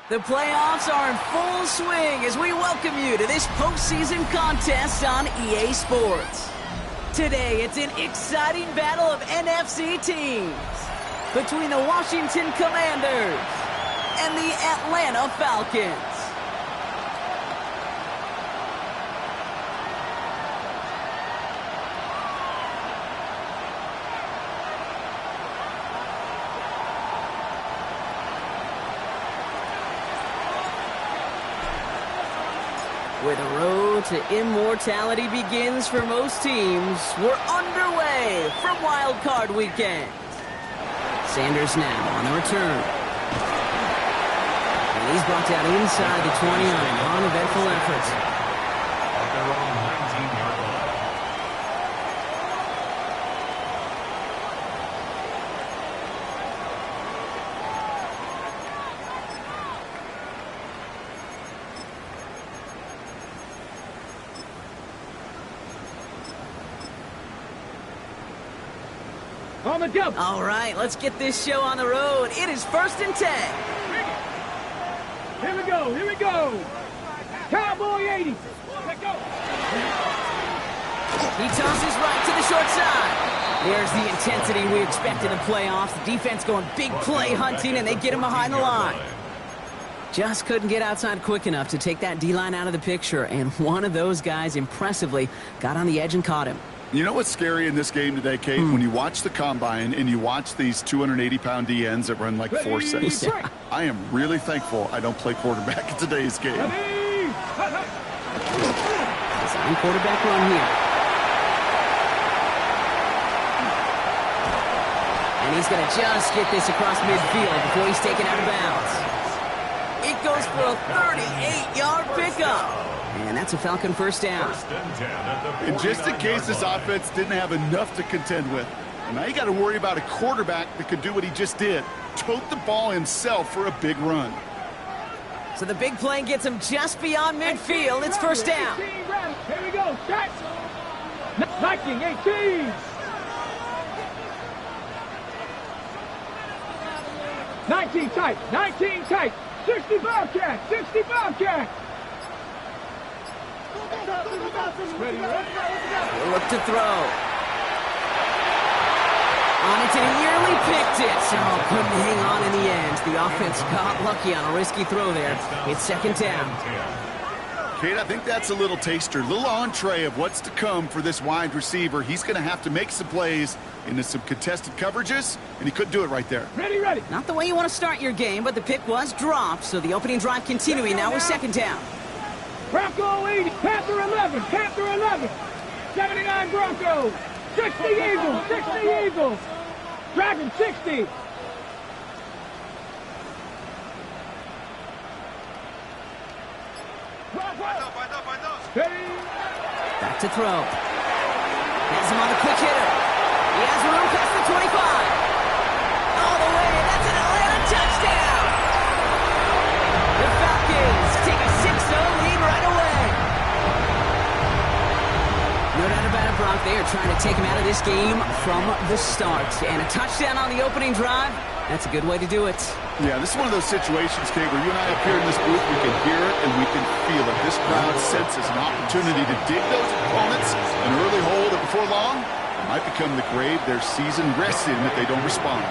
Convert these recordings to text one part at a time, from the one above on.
The playoffs are in full swing as we welcome you to this postseason contest on EA Sports. Today, it's an exciting battle of NFC teams between the Washington Commanders and the Atlanta Falcons. Where the road to immortality begins for most teams, we're underway from Wild Card Weekend. Sanders now on the return. And he's brought down inside the 20 on an uneventful effort. On the go. All right, let's get this show on the road. It is 1st and 10. Here we go. Here we go. Cowboy 80. Let go. He tosses right to the short side. There's the intensity we expect in the playoffs. The defense going big play hunting, and they get him behind the line. Just couldn't get outside quick enough to take that D-line out of the picture, and one of those guys impressively got on the edge and caught him. You know what's scary in this game today, Kate? When you watch the combine and you watch these 280-pound DNs that run like 4.6. Yeah. I am really thankful I don't play quarterback in today's game. Design quarterback run here. And he's going to just get this across midfield before he's taken out of bounds. It goes for a 38-yard pickup. And that's a Falcon first down. And just in case this offense didn't have enough to contend with, now you got to worry about a quarterback that could do what he just did, tote the ball himself for a big run. So the big play gets him just beyond midfield. It's first down. Here we go. Start. 19, 18. 19 tight. 19 tight. 60 Bobcat. 60 Bobcat. He'll look to throw. On it, and he nearly picked it. So couldn't hang on in the end. The offense got lucky on a risky throw there. It's second down. Kate, I think that's a little taster, a little entree of what's to come for this wide receiver. He's going to have to make some plays into some contested coverages, and he couldn't do it right there. Ready, ready. Not the way you want to start your game, but the pick was dropped, so the opening drive continuing now with second down. Bronco 80, Panther 11, Panther 11, 79 Broncos, 60 Eagles, 60 Eagles, Dragon 60. Back to throw. Has him on the quick hitter. He has room past the 25. All the way, that's an Atlanta touchdown. The Falcons take a 6-0 lead right away. No doubt about it, Brock. They are trying to take him out of this game from the start. And a touchdown on the opening drive, that's a good way to do it. Yeah, this is one of those situations, Kate, where you and I up here in this booth, we can hear it and we can feel it. This crowd senses an opportunity to dig those opponents an early hole that before long might become the grave their season rests in if they don't respond.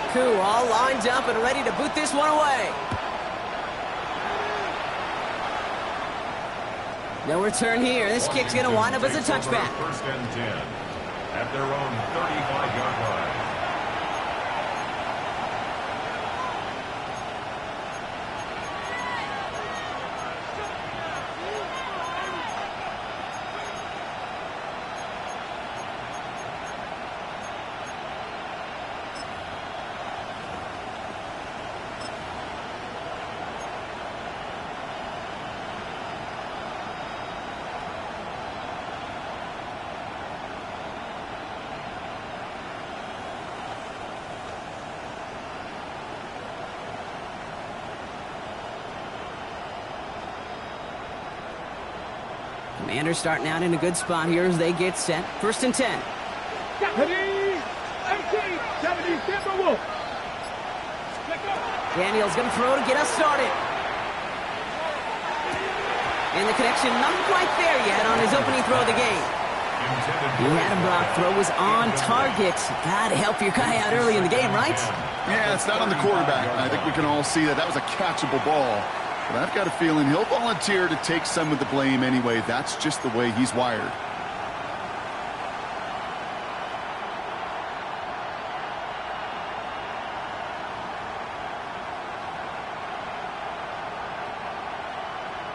Cool, all lined up and ready to boot this one away. No return here. This kick's going to wind up as a touchback. First and 10 at their own 35-yard line. Commanders starting out in a good spot here as they get set. First and 10. 70, 18, 70, Timberwolves. Daniels going to throw to get us started. And the connection not quite there yet on his opening throw of the game. He had him, Brock. Throw was on target. Got to help your guy out early in the game, right? Yeah, it's not on the quarterback. I think we can all see that was a catchable ball. But I've got a feeling he'll volunteer to take some of the blame anyway. That's just the way he's wired.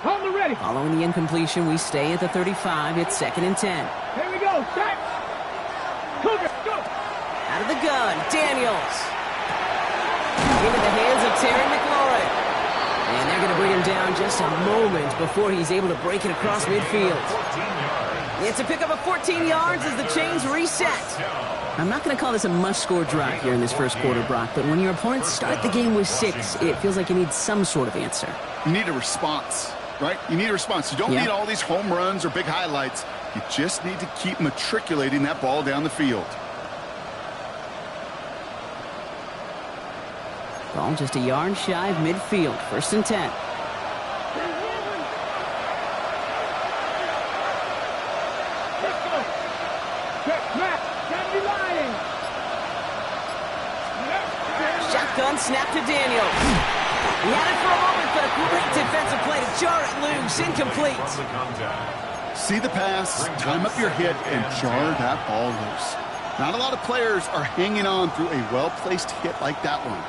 On the ready. Following the incompletion, we stay at the 35. It's second and 10. Here we go. Set. Cougar, go. Out of the gun, Daniels. Into the hands of Terry McLaurin. And they're going to bring him down just a moment before he's able to break it across midfield. It's a pickup of 14 yards as the chains reset. I'm not going to call this a must-score drive here in this first quarter, Brock, but when your opponents start the game with 6, it feels like you need some sort of answer. You need a response, right? You need a response. You don't need all these home runs or big highlights. You just need to keep matriculating that ball down the field. Ball just a yard shy of midfield. First and 10. Let's go. Check, Matt. 70 line. Shotgun snap to Daniels. He had it for a moment, but a great defensive play to jar it loose. Incomplete. See the pass, time up your hit, and jar that ball loose. Not a lot of players are hanging on through a well-placed hit like that one.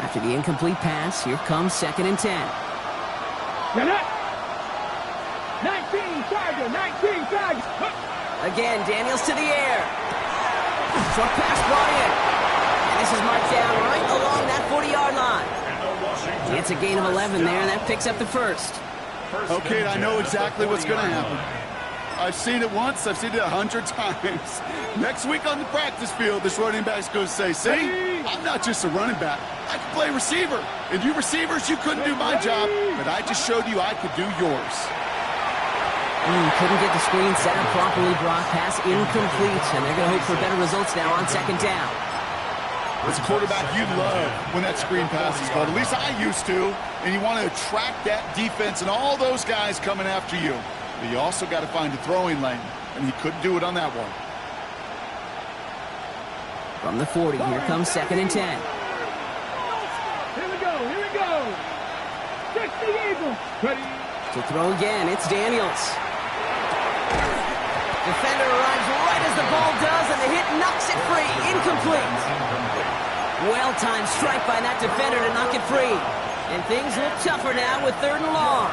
After the incomplete pass, here comes second and 10. You're not. 19 Tiger, 19 Tiger. Again, Daniels to the air. Short pass brought in. And this is marked down right along that 40-yard line. It's a gain of 11 there, and that picks up the first. Okay, I know exactly what's going to happen. I've seen it once. I've seen it 100 times. Next week on the practice field, this running back's going to say, see, I'm not just a running back. I can play receiver. And you receivers, you couldn't do my job, but I just showed you I could do yours. Couldn't get the screen set up properly, Brock. Pass incomplete, and they're going to hope for better results now on second down. As a quarterback, you love when that screen pass is called. At least I used to. And you want to attract that defense and all those guys coming after you. But you also got to find a throwing lane, and he couldn't do it on that one. From the 40, here comes second and 10. Here we go, here we go. 60 Eagles. Ready. To throw again, it's Daniels. Defender arrives right as the ball does, and the hit knocks it free. Incomplete. Well-timed strike by that defender to knock it free. And things look tougher now with third and long.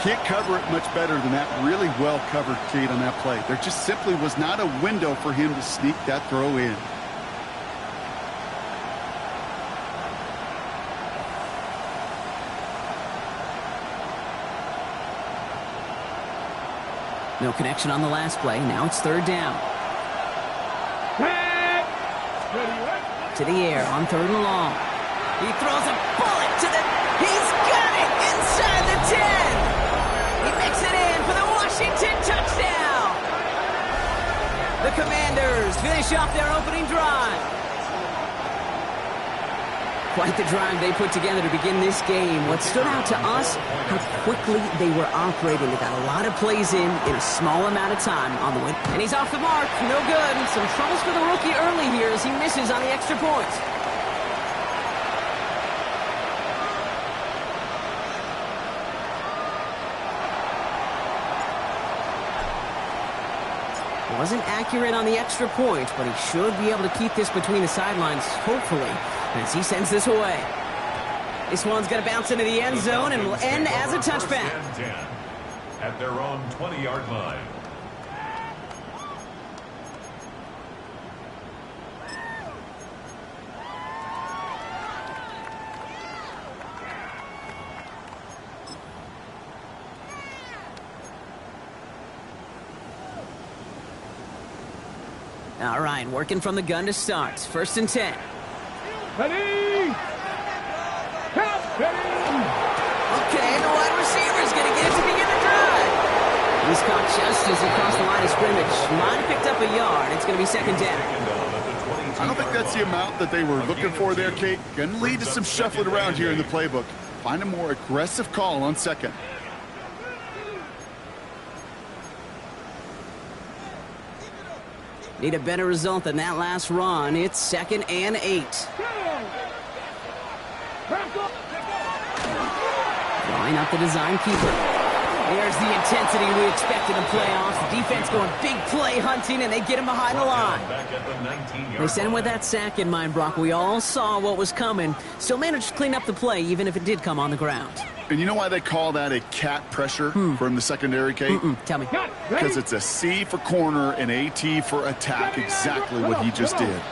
Can't cover it much better than that really well-covered kid on that play. There just simply was not a window for him to sneak that throw in. No connection on the last play. Now it's third down. To the air on third and long. He throws a bullet to the... He's got it inside the 10. He makes it in for the Washington touchdown. The Commanders finish off their opening drive. Quite the drive they put together to begin this game. What stood out to us, how quickly they were operating. They got a lot of plays in a small amount of time on the win. And he's off the mark. No good. Some troubles for the rookie early here as he misses on the extra point. Wasn't accurate on the extra point, but he should be able to keep this between the sidelines, hopefully, as he sends this away. This one's going to bounce into the end zone and will end as a touchback. At their own 20-yard line. All right, working from the gun to start. 1st and 10. Ready! Count, ready! Okay, the wide receiver's going to get it to begin the drive. He's caught just as he crossed the line of scrimmage. Might have picked up a yard. It's going to be 2nd down. I don't think that's the amount that they were looking for there, Kate. Going to lead to some shuffling around here in the playbook. Find a more aggressive call on 2nd. Need a better result than that last run. It's 2nd and 8. Line up the design keeper. There's the intensity we expected in playoffs. The defense going big play hunting, and they get him behind the line. They sent him with that sack in mind, Brock. We all saw what was coming. Still managed to clean up the play, even if it did come on the ground. And you know why they call that a cat pressure from the secondary, Kate? Tell me. Because it's a C for corner and a T for attack, exactly what he just did.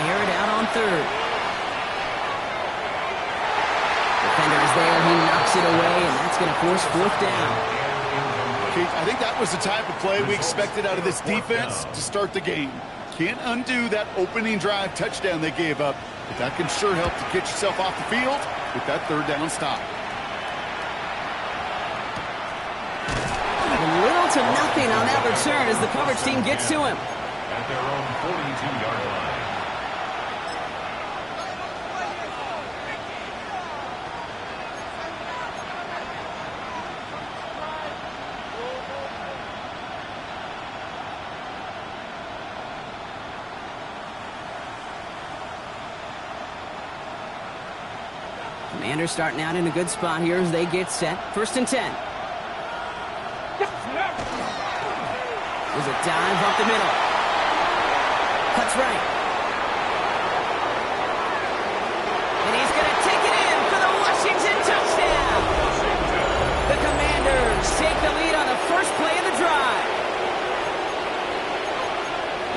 Air it out on 3rd. Defender is there. He knocks it away, and that's going to force 4th down. Kate, I think that was the type of play we expected out of this defense to start the game. Can't undo that opening drive touchdown they gave up, but that can sure help to get yourself off the field with that 3rd down stop. Little to nothing on that return as the coverage team gets to him. At their own 42-yard line. Commanders starting out in a good spot here as they get set. 1st and 10. There's a dive up the middle. Cuts right. And he's going to take it in for the Washington touchdown. The Commanders take the lead on the first play of the drive.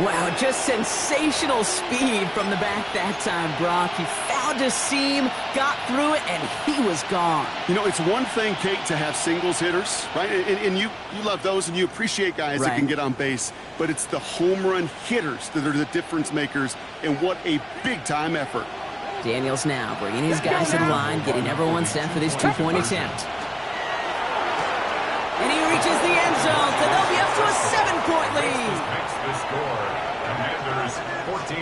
Wow, just sensational speed from the back that time, Brock. He found a seam, got through it, and he was gone. You know, it's one thing, Kate, to have singles hitters, right? And you love those, and you appreciate guys that can get on base. But it's the home run hitters that are the difference makers, and what a big-time effort. Daniels now bringing his guys to the line, getting everyone set for this 2-point attempt. And he reaches the end zone, so they'll be up to a 7-point lead. Makes the score. Commanders 14.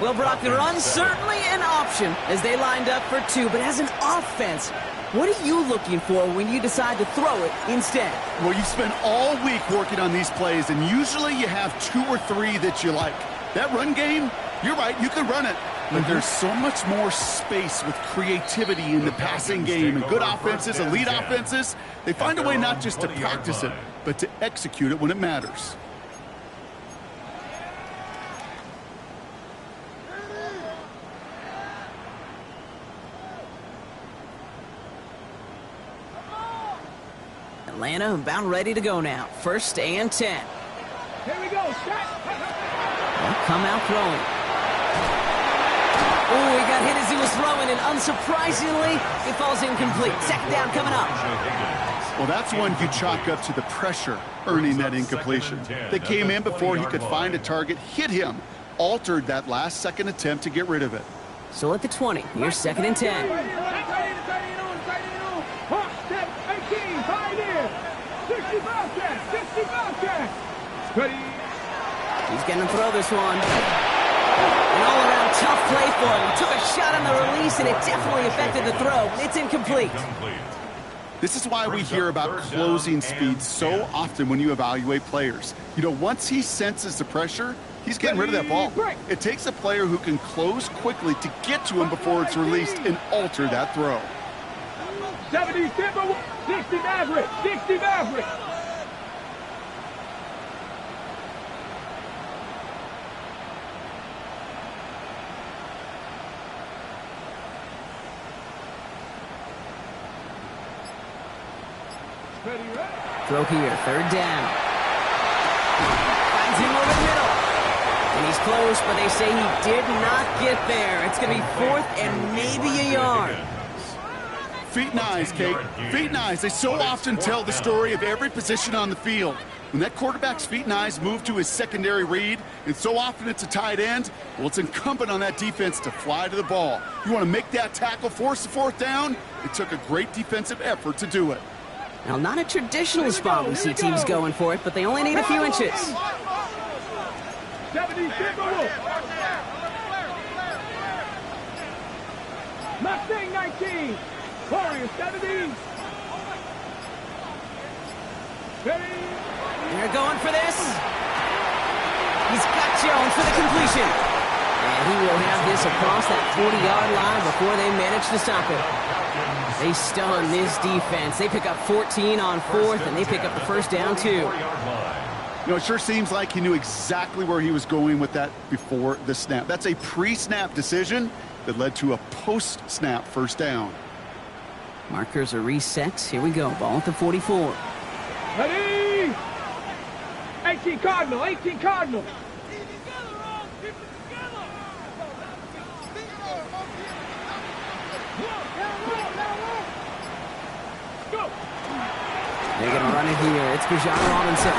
Well, Brock, the run's certainly an option as they lined up for 2, but as an offense, what are you looking for when you decide to throw it instead? Well, you spend all week working on these plays, and usually you have 2 or 3 that you like. That run game, you're right, you could run it. But there's so much more space with creativity in the passing game. And good offenses, elite offenses, they find a way not just to practice it, but to execute it when it matters. Atlanta about ready to go now. 1st and 10. Here we go. They'll come out throwing. Oh, he got hit as he was throwing, and unsurprisingly, it falls incomplete. 2nd down coming up. Well, that's one you chalk up to the pressure earning that incompletion. They came in before he could find a target, hit him, altered that last-second attempt to get rid of it. So at the 20, here's 2nd and 10. Step 18, 5 in, 65. Ready. He's going to throw this one. An all-around tough play for him. He took a shot on the release, and it definitely affected the throw. It's incomplete. This is why we hear about closing speed so often when you evaluate players. You know, once he senses the pressure, he's getting rid of that ball. It takes a player who can close quickly to get to him before it's released and alter that throw. 70 Timber, 60 Maverick, 60 Maverick. Throw here, third down. Finds him over the middle. And he's close, but they say he did not get there. It's going to be fourth and maybe a yard. Feet and eyes, Kate. Feet and eyes. They so often tell the story of every position on the field. When that quarterback's feet and eyes move to his secondary read, and so often it's a tight end, well, it's incumbent on that defense to fly to the ball. You want to make that tackle, force the fourth down? It took a great defensive effort to do it. Now, not a traditional spot we see teams going for it, but they only need a few inches. 70 Timber. Mustang 19. Warrior 70. Ready. They're going for this. He's got Jones for the completion. And he will have this across that 40-yard line before they manage to stop it. They stun this defense. They pick up 14 on fourth, and they pick up the first down, too. You know, it sure seems like he knew exactly where he was going with that before the snap. That's a pre-snap decision that led to a post-snap first down. Markers are reset. Here we go. Ball at the 44. Ready. 18 Cardinal, 18 Cardinal. They're going to run it here. It's Bijan Robinson.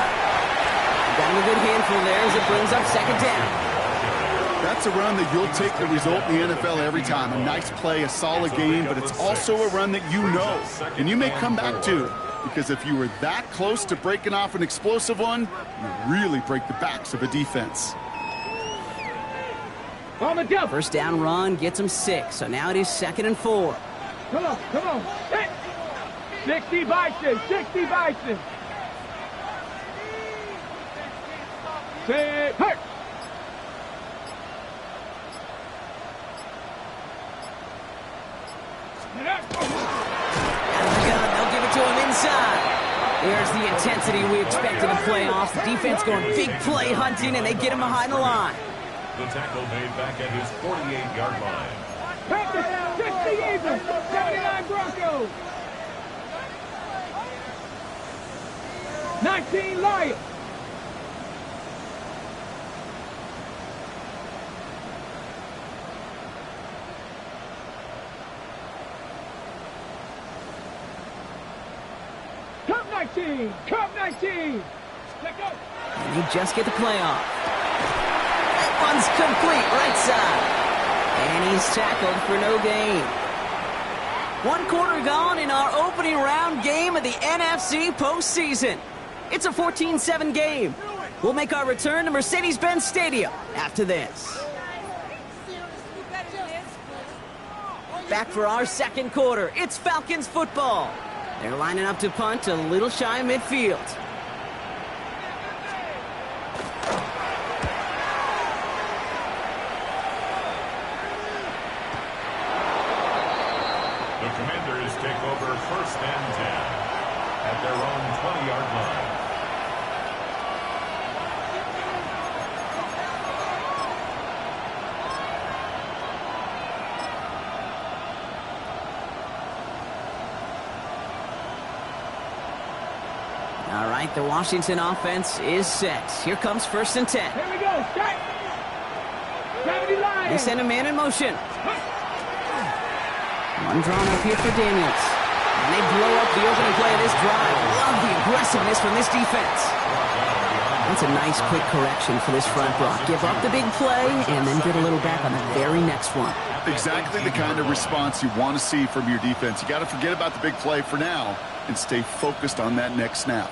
Got him a good handful there as it brings up second down. That's a run that you'll take the result in the NFL every time. A nice play, a solid game, but it's also a run that you know, and you may come back to. Because if you were that close to breaking off an explosive one, you really break the backs of a defense. On the jump. First down run gets him 6, so now it is 2nd and 4. Come on, come on. 60 Bison, 60 Bison. Say, hurt. They'll give it to him inside. There's the intensity we expect in the playoffs. The defense going big play hunting, and they get him behind the line. The tackle made back at his 48-yard line. Practice, 60 Eagles, 79 Broncos. 19 Lions. Cup 19, Cup 19. Let go. And they just get the playoff. That one's complete, right side. And he's tackled for no gain. 1 quarter gone in our opening round game of the NFC postseason. It's a 14-7 game. We'll make our return to Mercedes-Benz Stadium after this. Back for our second quarter. It's Falcons football. They're lining up to punt a little shy of midfield. The Commanders take over 1st and 10 at their own 20-yard line. All right, the Washington offense is set. Here comes 1st and 10. Here we go, start. 70 Lions. They send a man in motion. One drawn up here for Daniels. And they blow up the opening play of this drive. Love the aggressiveness from this defense. That's a nice quick correction for this front block. Give up the big play and then get a little back on the very next one. Exactly the kind of response you want to see from your defense. You got to forget about the big play for now and stay focused on that next snap.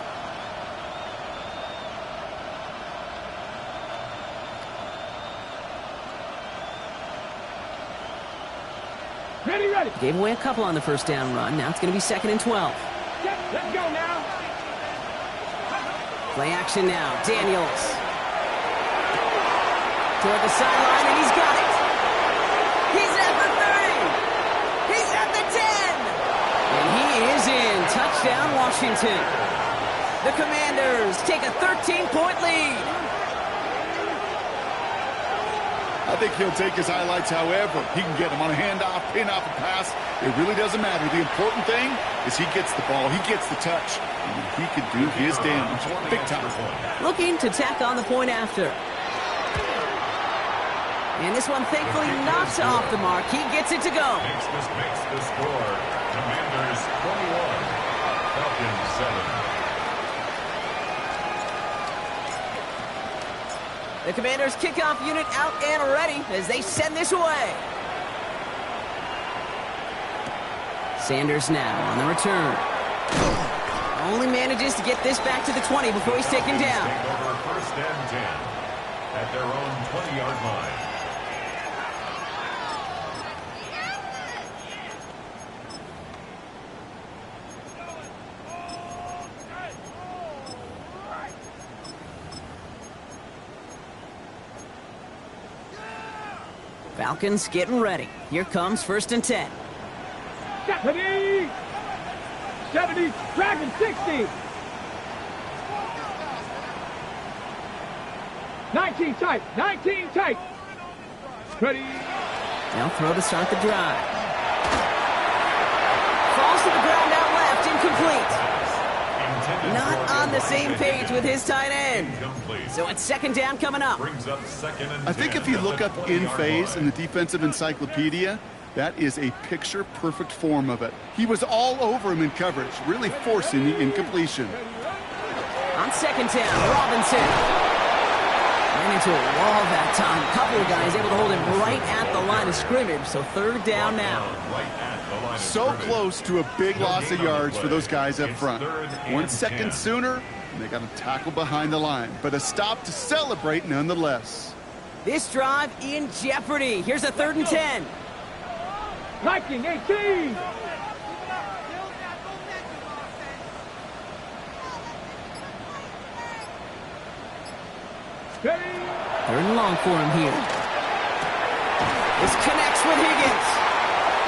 Ready, ready. Gave away a couple on the first down run. Now it's going to be 2nd and 12. Yep, let's go now. Play action now. Daniels. Toward the sideline, and he's got it. He's at the 30. He's at the 10. And he is in. Touchdown, Washington. The Commanders take a 13-point lead. I think he'll take his highlights however he can get them on a handoff, pin off a pass. It really doesn't matter. The important thing is he gets the ball, he gets the touch, and he can do his damage. Big time. Looking to tack on the point after. And this one thankfully not off the mark. He gets it to go. Makes the score. Commanders 21, Falcons 7. The Commanders' kickoff unit out and ready as they send this away. Sanders now on the return. Only manages to get this back to the 20 before he's taken down. Take over 1st and 10 at their own 20-yard line. Falcons getting ready. Here comes 1st and 10. 70. 70. Dragon 60. 19 tight. 19 tight. Ready. They'll throw to start the drive. Falls to the ground out left. Incomplete. Not on the same page with his tight end. So it's 2nd down coming up. I think if you look up in phase in the defensive encyclopedia, that is a picture-perfect form of it. He was all over him in coverage, really forcing the incompletion. On 2nd down, Robinson. Ran into a wall that time. A couple of guys able to hold him right at the line of scrimmage. So 3rd down now. So close to a big loss of yards for those guys up front. 1 second sooner, and they got a tackle behind the line. But a stop to celebrate nonetheless. This drive in jeopardy. Here's a 3rd and 10. Viking 18. Ready. 3rd and long for him here. This connects with Higgins.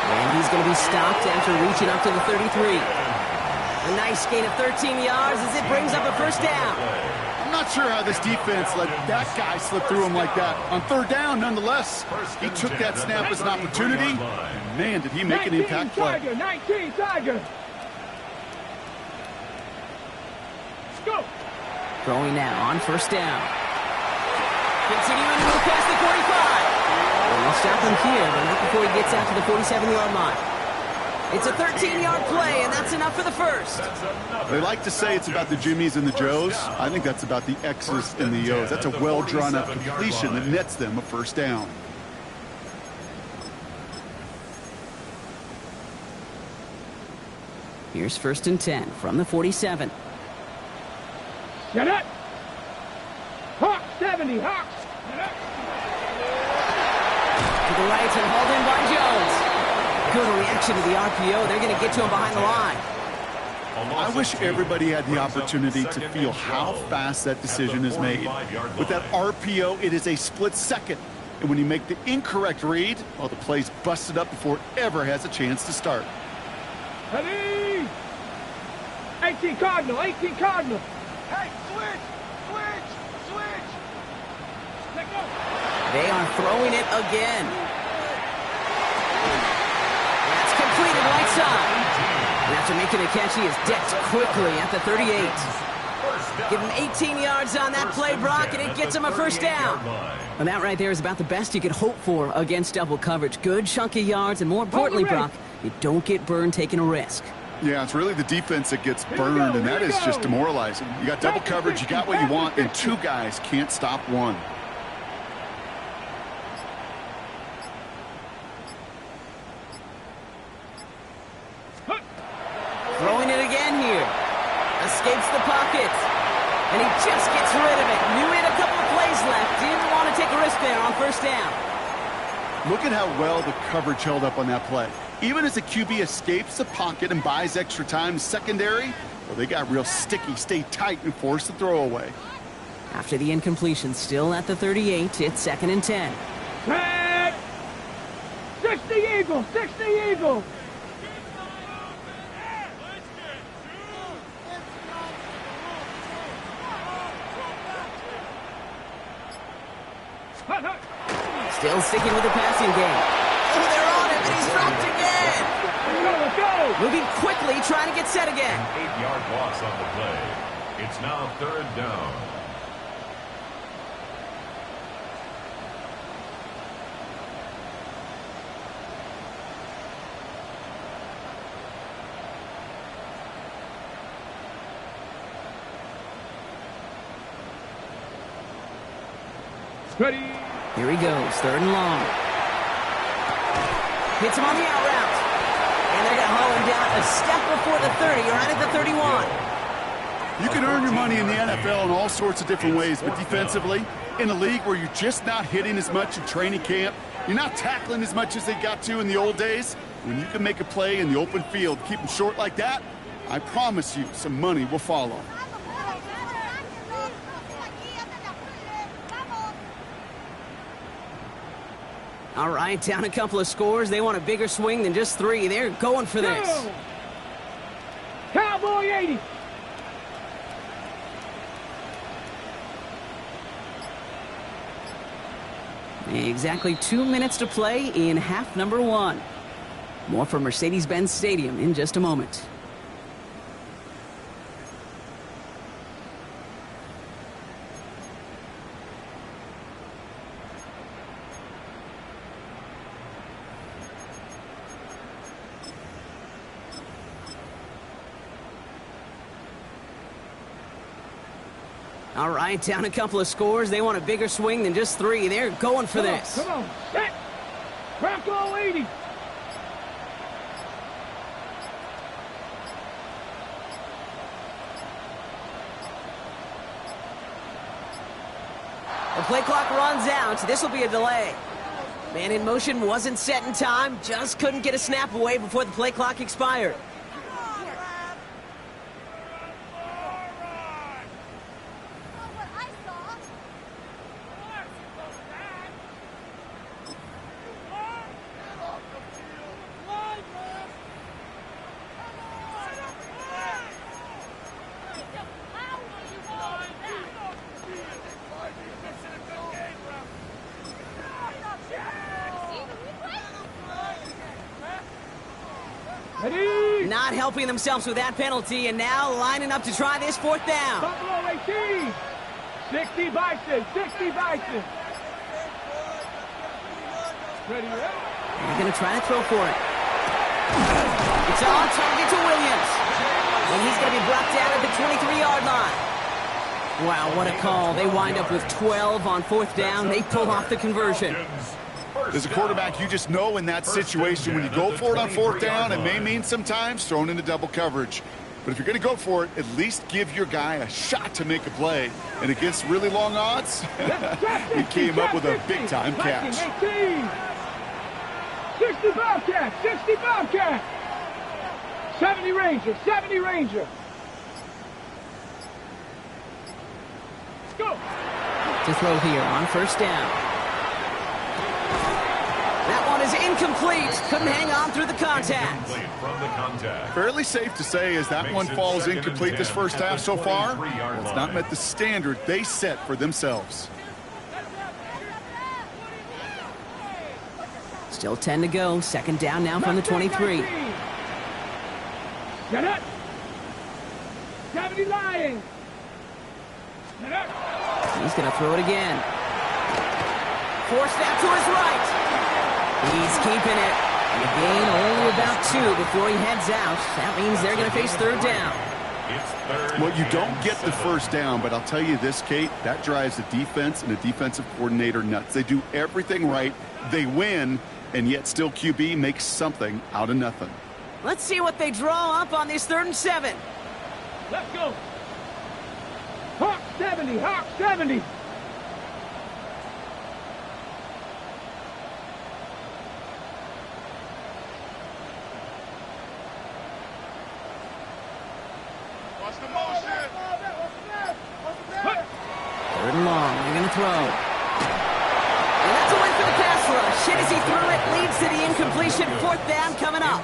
And he's going to be stopped after reaching up to the 33. A nice gain of 13 yards as it brings up a 1st down. I'm not sure how this defense let that guy slip through him like that. On 3rd down, nonetheless, he took that snap as an opportunity. And man, did he make an impact play. 19 Tiger. Go. Throwing now on 1st down. Continuing to move past the 45. And we'll stop him here, but not before he gets out to the 47-yard line. It's a 13-yard play, and that's enough for the 1st. They like to say it's about the Jimmies and the Joes. I think that's about the X's and the O's. That's a well-drawn-up completion that nets them a 1st down. Here's 1st and 10 from the 47. Get it. Hawk 70. Hawks. To the right and hauled in by Jones. Good reaction to the RPO. They're going to get to him behind the line. I wish everybody had the opportunity to feel how fast that decision is made. With that RPO, it is a split second. And when you make the incorrect read, well, the play's busted up before it ever has a chance to start. Ready. 18 Cardinal. 18 Cardinal. Hey, switch. Let go. They are throwing it again. That's completed right side. And after making a catch, he is decked quickly at the 38. Give him 18 yards on that play, Brock, and it gets him a 1st down. And that right there is about the best you could hope for against double coverage. Good chunky yards, and more importantly, Brock, you don't get burned taking a risk. Yeah, it's really the defense that gets burned, and that is just demoralizing. You got double coverage, you got what you want, and 2 guys can't stop one. Throwing it again here. Escapes the pocket. And he just gets rid of it. Knew he had a couple of plays left. Didn't want to take a risk there on 1st down. Look at how well the coverage held up on that play. Even as the QB escapes the pocket and buys extra time secondary, well, they got real sticky, stay tight, and force the throw away. After the incompletion, still at the 38, it's 2nd and 10. Tag! 60 Eagles, 60 Eagles. Still sticking with the passing game. Oh, they're on him, and he's dropped again. Let's go. Moving quickly, trying to get set again. 8-yard loss on the play. It's now 3rd down. Ready. Here he goes, 3rd and long. Hits him on the out route. And they're going to haul him down a step before the 30, or right at the 31. You can earn your money in the NFL in all sorts of different ways, but defensively, in a league where you're just not hitting as much in training camp, you're not tackling as much as they got to in the old days, when you can make a play in the open field, keep them short like that, I promise you some money will follow. All right, down a couple of scores. They want a bigger swing than just 3. They're going for this. Go. Cowboy 80. Exactly 2 minutes to play in half number 1. More from Mercedes-Benz Stadium in just a moment. All right, down a couple of scores. They want a bigger swing than just 3. They're going for this. Come on, set. Bronco 80. The play clock runs out. This will be a delay. Man in motion wasn't set in time. Just couldn't get a snap away before the play clock expired. Ready. Not helping themselves with that penalty, and now lining up to try this 4th down. Buffalo 18. 60 Bison, 60 Bison. Ready, They're going to try to throw for it. It's on target to Williams. And he's going to be brought down at the 23-yard line. Wow, what a call. They wind up with 12 on 4th down. They pull off the conversion. As a quarterback, you just know in that situation when you go for it on 4th down, it may mean sometimes thrown into double coverage. But if you're going to go for it, at least give your guy a shot to make a play. And against really long odds, he came up with a big-time catch. 60 Bobcat, 60 Bobcat. 70 Ranger, 70 Ranger. Let's go. To throw here on 1st down. That one is incomplete. Couldn't hang on through the contact. From the contact. Fairly safe to say as that one falls incomplete this first half so far, it's not met the standard they set for themselves. Still 10 to go. 2nd down now from the 23. Get it. 70 Lions. Get it. He's going to throw it again. Forced out to his right. He's keeping it. And a gain only about 2 before he heads out. That means they're going to face 3rd down. Well, you don't get the 1st down, but I'll tell you this, Kate, that drives the defense and the defensive coordinator nuts. They do everything right. They win, and yet still QB makes something out of nothing. Let's see what they draw up on this 3rd and 7. Let's go. Hawk 70, Hawk 70. Watch the motion. Third and long. They're going to throw. And that's a win for the pass rush. Hit as he threw it. Leads to the incompletion. Fourth down coming up.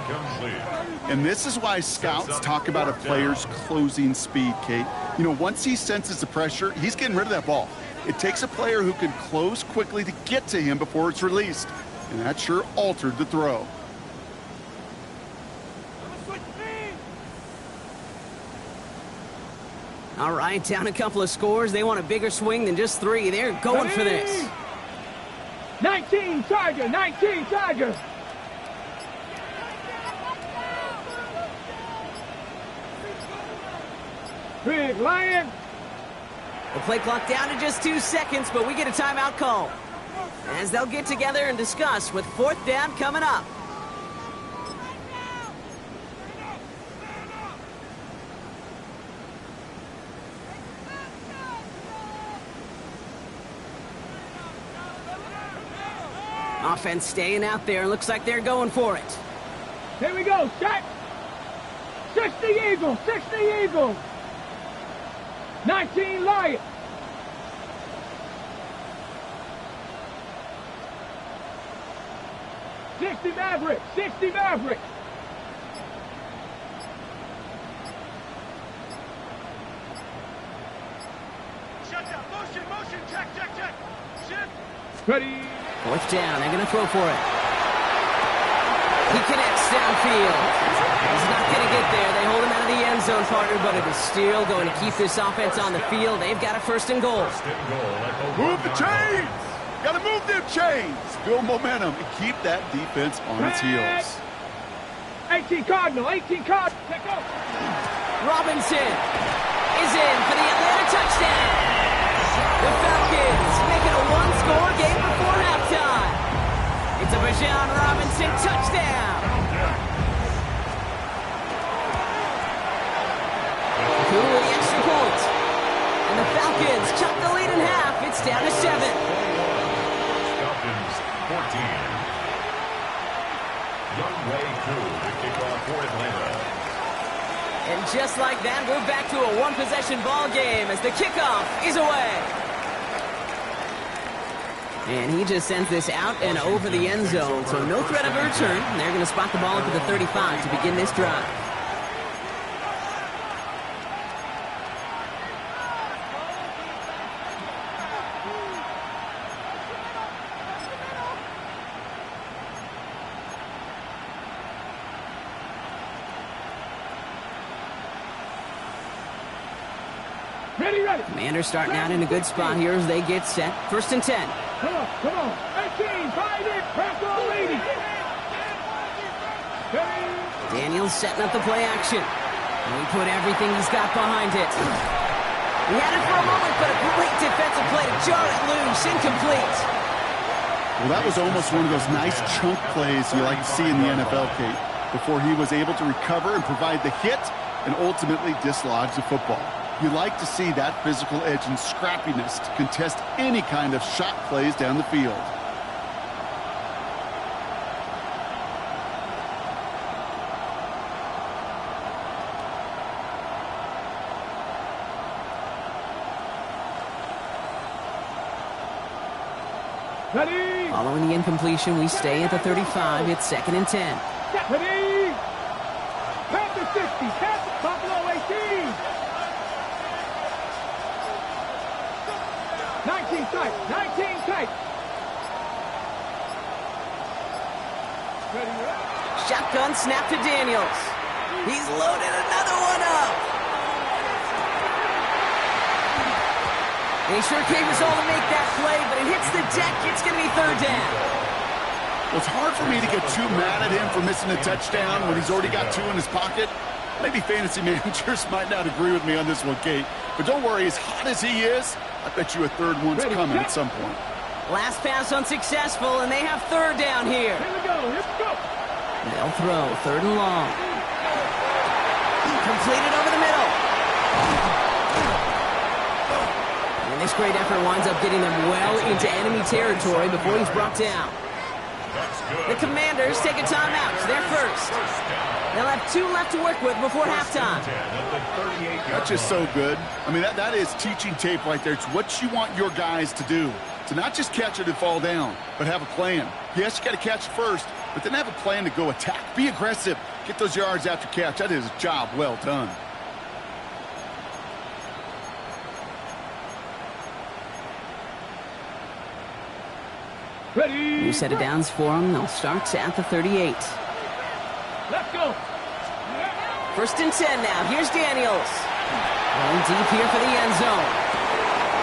And this is why scouts talk about a player's closing speed, Kate. You know, once he senses the pressure, he's getting rid of that ball. It takes a player who can close quickly to get to him before it's released. And that sure altered the throw. All right, down a couple of scores. They want a bigger swing than just 3. They're going for this. 19 Tiger, 19 Tiger. Big Lion. The play clock down to just 2 seconds, but we get a timeout call. As they'll get together and discuss with fourth down coming up. Offense staying out there. Looks like they're going for it. Here we go. Set. 60 Eagles. 60 Eagles. 19 Lion. $60 Maverick. $60 Maverick. Shut down. Motion, motion. Check, check, check. Shift. Ready. Fourth down. They're going to throw for it. He connects downfield. He's not going to get there. They hold him out of the end zone, partner, but it is still going to keep this offense on the field. They've got a first and goal. Move the chains! Got to move them chains! Build momentum and keep that defense on its heels. 18 Cardinal. 18 Cardinal. Take off. Robinson is in for the Atlanta touchdown. The Falcons make it a one-score game before halftime. It's a Bijan Robinson touchdown. Cool with the extra point. And the Falcons chop the lead in half. It's down to 7. Falcons 14. Young Way Crew to kick off for Atlanta. And just like that, we're back to a one-possession ball game as the kickoff is away. And he just sends this out and over the end zone, so no threat of a return. They're going to spot the ball up at the 35 to begin this drive. Ready, ready. Commanders starting out in a good spot here as they get set. First and 10. Come on, come on. 18, fight it. Press on leading. Daniels setting up the play action. And he put everything he's got behind it. He had it for a moment, but a great defensive play to jar it loose. Incomplete. Well, that was almost one of those nice chunk plays you like to see in the NFL, Kate, before he was able to recover and provide the hit and ultimately dislodge the football. You like to see that physical edge and scrappiness to contest any kind of shot plays down the field. Ready. Following the incompletion, we stay at the 35. It's second and 10. Ready. Panther 60. Panther Buffalo 18. 19 tight. 19 tight. Ready. Shotgun snap to Daniels. He's loaded another one up. And he sure gave us all to make that play, but it hits the deck. It's going to be third down. Well, it's hard for me to get too mad at him for missing a touchdown when he's already got 2 in his pocket. Maybe fantasy managers might not agree with me on this one, Kate. But don't worry, as hot as he is, I bet you a third one's coming at some point. Last pass unsuccessful, and they have third down here. Here we go. Here we go. They'll throw third and long. Completed over the middle. And this great effort winds up getting them well into enemy territory before he's brought down. The Commanders take a timeout. They're first. They'll have 2 left to work with before halftime. That's just so good. I mean, that is teaching tape right there. It's what you want your guys to do. To not just catch it and fall down, but have a plan. Yes, you got to catch it first, but then have a plan to go attack. Be aggressive. Get those yards after catch. That is a job well done. Ready. New set of downs for them. They'll start at the 38. Let's go. 1st and 10 now. Here's Daniels. Going deep here for the end zone.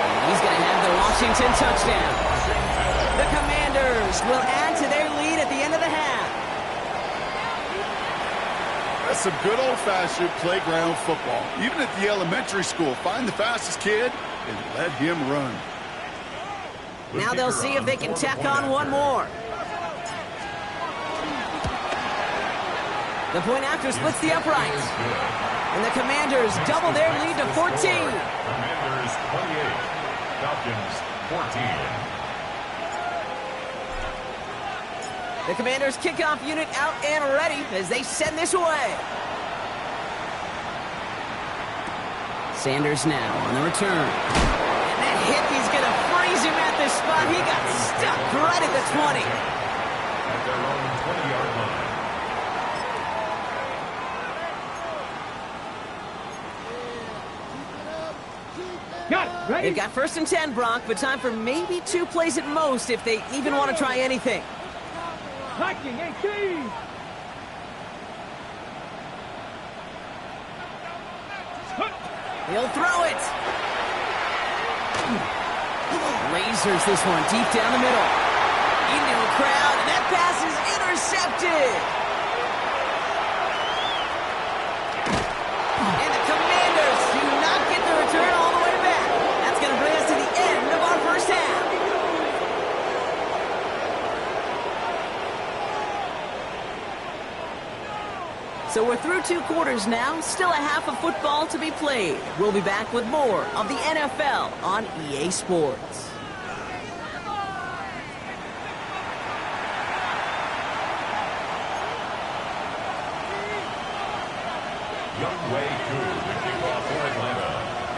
And he's going to have the Washington touchdown. The Commanders will add to their lead at the end of the half. That's some good old-fashioned playground football. Even at the elementary school, find the fastest kid and let him run. Now they'll see if they can tack on one more. The point after splits the uprights. And the Commanders double their lead to 14. Commanders 28, Falcons 14. The Commanders kickoff unit out and ready as they send this away. Sanders now on the return. And that hit, he's going to freeze him at this spot. He got stuck right at the 20. At their own 20-yard line. Got it. Ready. They've got 1st and 10, Brock, but time for maybe 2 plays at most if they even want to try anything. Hiking 18. He'll throw it. Lasers this one deep down the middle. Into a crowd, and that pass is intercepted. And the Commanders do not get the return all the way back. That's going to bring us to the end of our first half. So we're through 2 quarters now, still a half of football to be played. We'll be back with more of the NFL on EA Sports.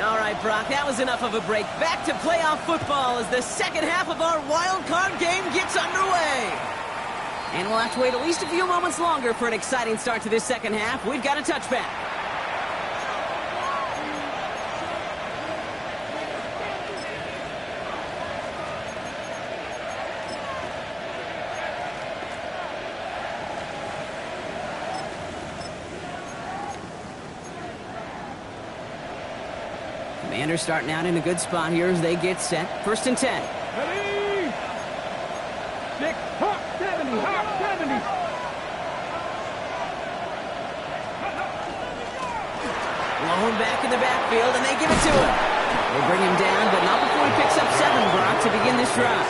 All right, Brock, that was enough of a break. Back to playoff football as the second half of our wild card game gets underway. And we'll have to wait at least a few moments longer for an exciting start to this second half. We've got a touchback. Commanders starting out in a good spot here as they get set. 1st and 10. Ready. 6, hop 70, hop 70. Blown back in the backfield, and they give it to him. They bring him down, but not before he picks up 7, Brock, to begin this drive.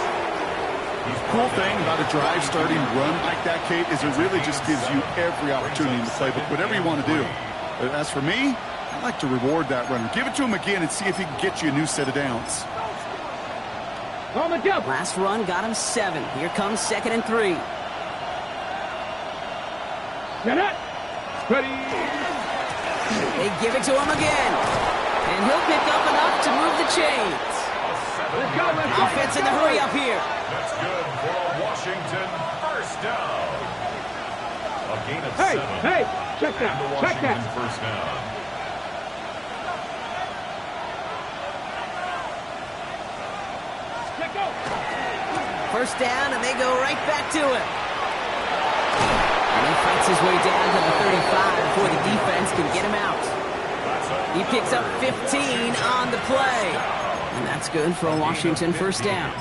Cool thing about a drive starting run like that, Kate, is it really just gives you every opportunity in the playbook, whatever you want to do. As for me, I like to reward that runner. Give it to him again and see if he can get you a new set of downs. On the jump. Last run got him 7. Here comes 2nd and 3. Get it. Ready. They give it to him again. And he'll pick up enough to move the chains. Let's go, let's go. Offense in the hurry up here. That's good for a Washington first down. A gain of 7. Hey, check that. And the Check Washington that. first down. Check go. 1st down, and they go right back to him. And he fights his way down to the 35 before the defense can get him out. He picks up 15 on the play. And that's good for a Washington first down.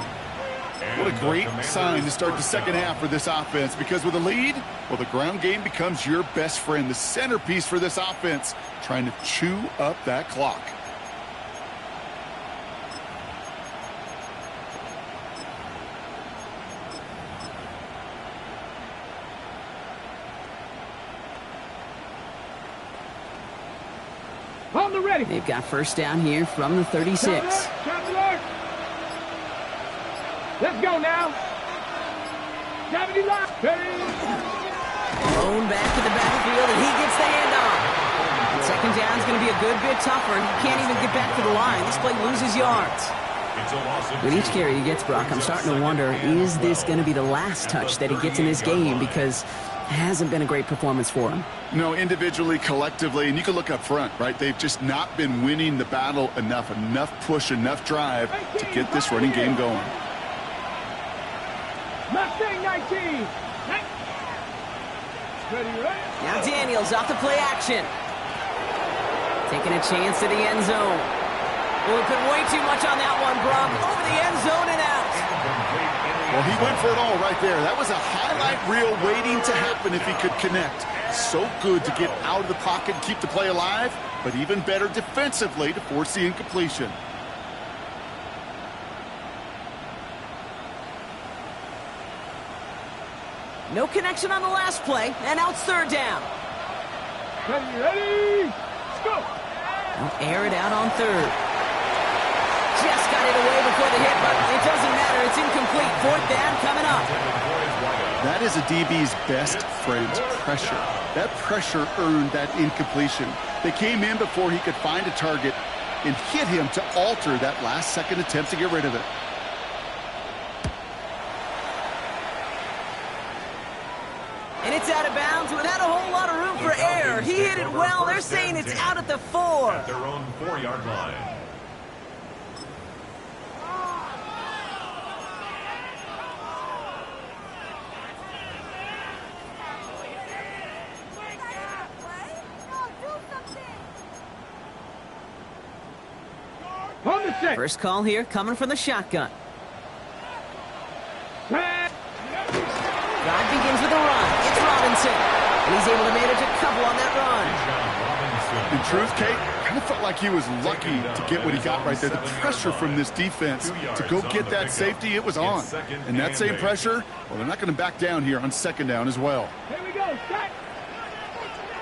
What a great sign to start the second half for this offense, because with a lead, well, the ground game becomes your best friend, the centerpiece for this offense, trying to chew up that clock. On the ready. They've got 1st down here from the 36. Traveler. Let's go now. 70 line. Ready. Blown back to the backfield. backfield, and he gets the handoff. And second down is going to be a good bit tougher, and he can't even get back to the line. This play loses yards. With each carry he gets, Brock, I'm starting to wonder, is this going to be the last touch that he gets in this game? Because it hasn't been a great performance for him. No, individually, collectively, and you can look up front, right? They've just not been winning the battle enough push, enough drive to get this running game going. Mustang 19. Now Daniels off the play action. Taking a chance to the end zone. Well, we put way too much on that one, Brock. Over the end zone and out. Well, he went for it all right there. That was a highlight reel waiting to happen if he could connect. So good to get out of the pocket and keep the play alive, but even better defensively to force the incompletion. No connection on the last play, and now it's third down. Ready, go! They'll air it out on third. Just got it away before the hit, but it doesn't matter. It's incomplete. Fourth down coming up. That is a DB's best friend, pressure. That pressure earned that incompletion. They came in before he could find a target and hit him to alter that last-second attempt to get rid of it. And it's out of bounds without a whole lot of room for error. He hit it well. They're saying it's out at the 4. At their own 4-yard line. On the set. First call here coming from the shotgun. Drive begins with a run. It's Robinson. And he's able to manage a couple on that run. In truth, Kate, kind of felt like he was lucky to get what he got right there. The pressure from this defense to go get that safety, it was on. And that same pressure, well, they're not going to back down here on second down as well. Here we go, set.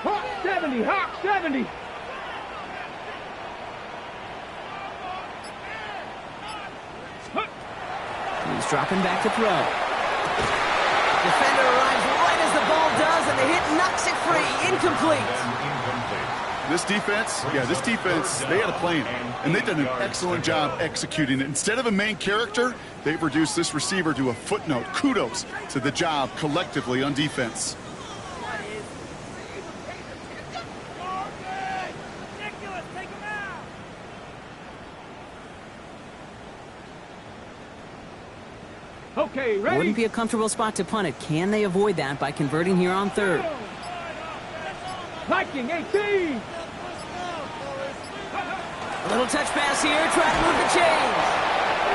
Hawk 70, Hawk 70. He's dropping back to throw. Defender arrives right as the ball does, and the hit knocks it free. Incomplete. This defense, they had a plan, and they've done an excellent job executing it. Instead of a main character, they've reduced this receiver to a footnote. Kudos to the job collectively on defense. Okay, ready? Wouldn't be a comfortable spot to punt it. Can they avoid that by converting here on third? Viking 18. A little touch pass here, try to move the chains.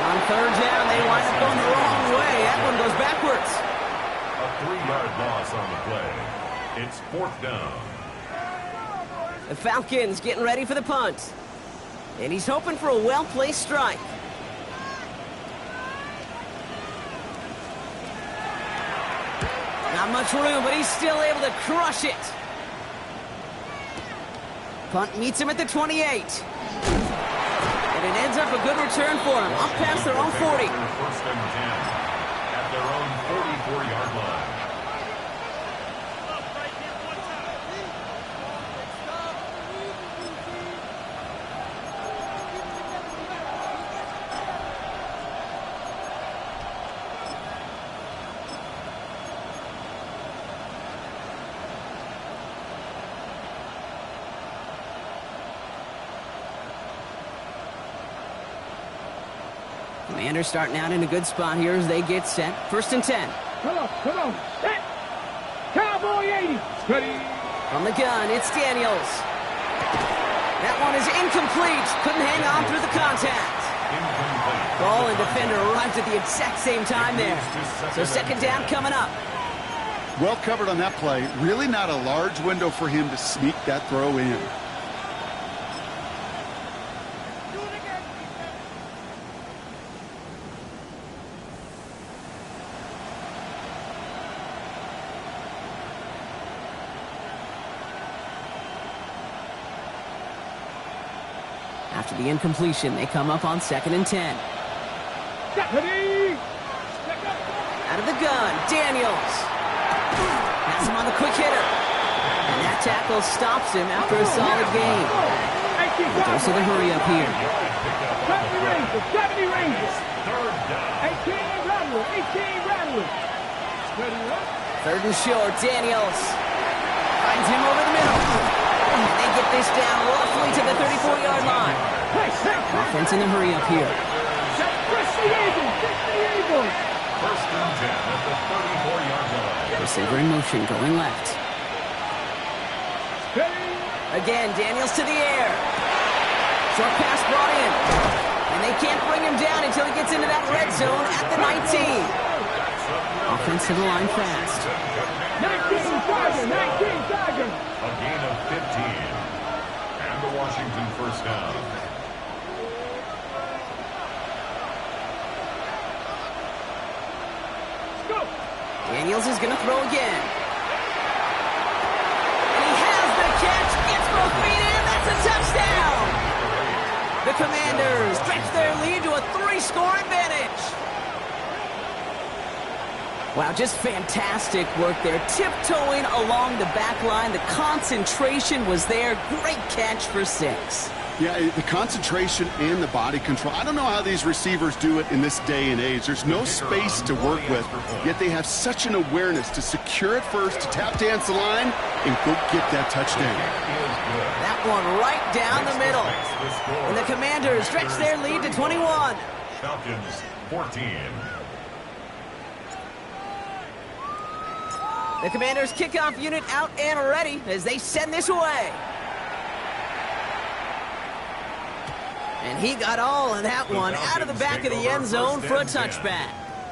On third down, they wind up going the wrong way. That one goes backwards. A 3-yard loss on the play. It's fourth down. The Falcons getting ready for the punt. And he's hoping for a well-placed strike. Not much room, but he's still able to crush it. Punt meets him at the 28. And it ends up a good return for him. Up past their own 40. First and 10 at their own 44-yard line. Commanders starting out in a good spot here as they get set. First and 10. Come on, set. Cowboy 80. Ready. From the gun, it's Daniels. That one is incomplete. Couldn't hang on through the contact. Ball and defender arrived at the exact same time there. So second down coming up. Well covered on that play. Really not a large window for him to sneak that throw in. After the incompletion, they come up on second and 10. Ready. Out of the gun, Daniels. Has him on the quick hitter. And that tackle stops him after a solid gain. Goes to the hurry up here. 70 Rangers. 18 Redwood. 18 Redwood. Third and short, Daniels. Finds him over the middle. And they get this down roughly to the 34-yard line. Offense in the hurry up here. Push the Eagles. Push the Eagles. First and 10 at the 34-yard line. Receiver in motion, going left. Again, Daniels to the air. Short pass brought in. And they can't bring him down until he gets into that red zone at the 19. Offense to the line fast. 19 Tiger. 19 Tiger. A gain of 15. And the Washington first down. Daniels is going to throw again. And he has the catch. Gets both feet in. That's a touchdown. The Commanders stretch their lead to a 3-score advantage. Wow, just fantastic work there. Tiptoeing along the back line. The concentration was there. Great catch for 6. Yeah, the concentration and the body control. I don't know how these receivers do it in this day and age. There's no space to work with, yet they have such an awareness to secure it first, to tap dance the line, and go get that touchdown. That one right down the middle. And the Commanders stretch their lead to 21. Falcons 14. The Commanders kickoff unit out and ready as they send this away. And he got all of that one out of the back of the end zone for a touchback.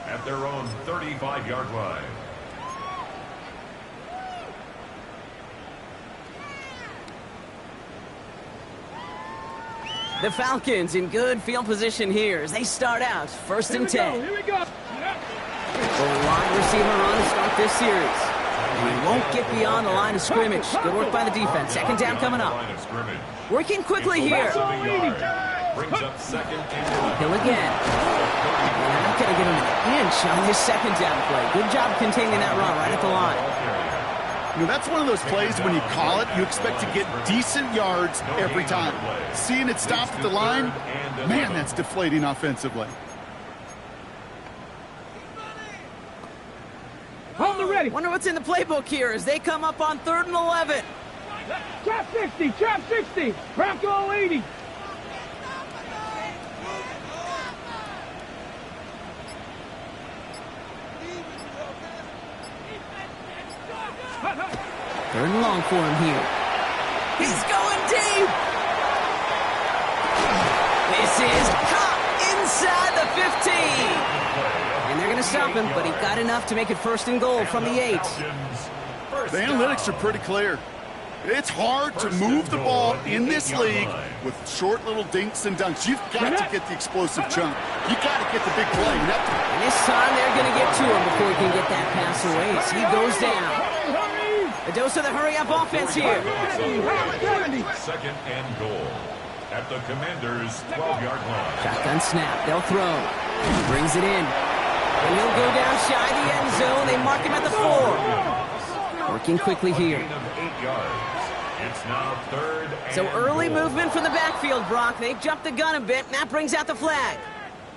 At their own 35-yard line. The Falcons in good field position here as they start out first and 10. Here we go. The wide receiver on to start this series. And he won't get beyond the line of scrimmage. Good work by the defense. Second down coming up. Working quickly here. Brings up second and Hill again. And they're not going to get him an inch on this second down play. Good job containing that run right at the line. You know, that's one of those plays when you call it, you expect to get decent yards every time. Seeing it stopped at the line, man, that's deflating offensively. Hold the ready. Wonder what's in the playbook here as they come up on 3rd and 11. Trap 60. Trap 60. Bronco 80. Third and long for him here. He's going deep. This is caught inside the 15. And they're going to stop him, but he got enough to make it 1st and goal from the 8. The analytics are pretty clear. It's hard to move the ball in this league with short little dinks and dunks. You've got to get the explosive chunk. You've got to get the big play. And this time they're going to get to him before he can get that pass away. So he goes down. A dose of the hurry-up offense here. Second and goal at the Commanders' 12-yard line. Shotgun snap. They'll throw. He brings it in. And he'll go down shy of the end zone. They mark him at the 4. Working quickly here. It's now 3rd and So early goal. movement from the backfield, Brock. They jumped the gun a bit, and that brings out the flag.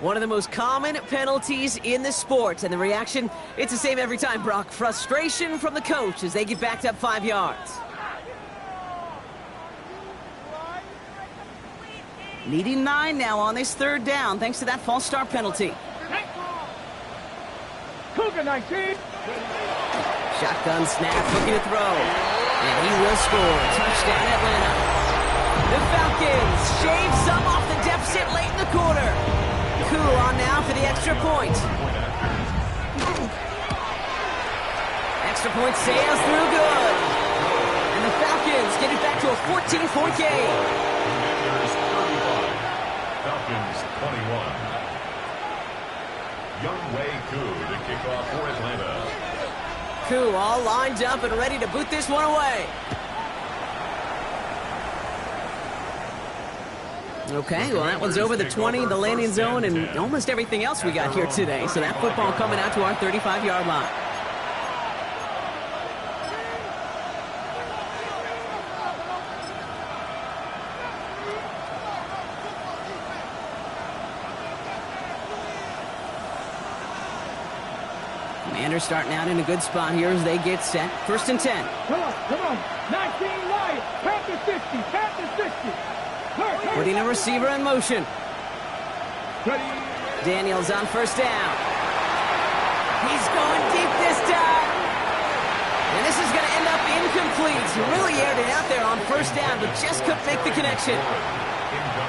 One of the most common penalties in the sport. And the reaction, it's the same every time, Brock. Frustration from the coach as they get backed up 5 yards. Needing 9 now on this 3rd down, thanks to that false start penalty. Cougar 19. Shotgun snap, looking to throw. And he will score. Touchdown, Atlanta. The Falcons shave some off the deficit late in the quarter. Cool on now for the extra point. Extra point sails through good. And the Falcons get it back to a 14-point game. Commanders 35, Falcons 21. Younghoe Koo to kick off for Atlanta. Koo all lined up and ready to boot this one away. Okay, well, that one's over the 20, the landing zone, and almost everything else we got here today. So that football coming out to our 35-yard line. And they're starting out in a good spot here as they get set. 1st and 10. Come on. 19 Lions. Panther 60. Panther 60. Putting a receiver in motion. Ready. Daniels on 1st down. He's going deep this time. And this is going to end up incomplete. He really aired it out there on 1st down, but just couldn't make the connection.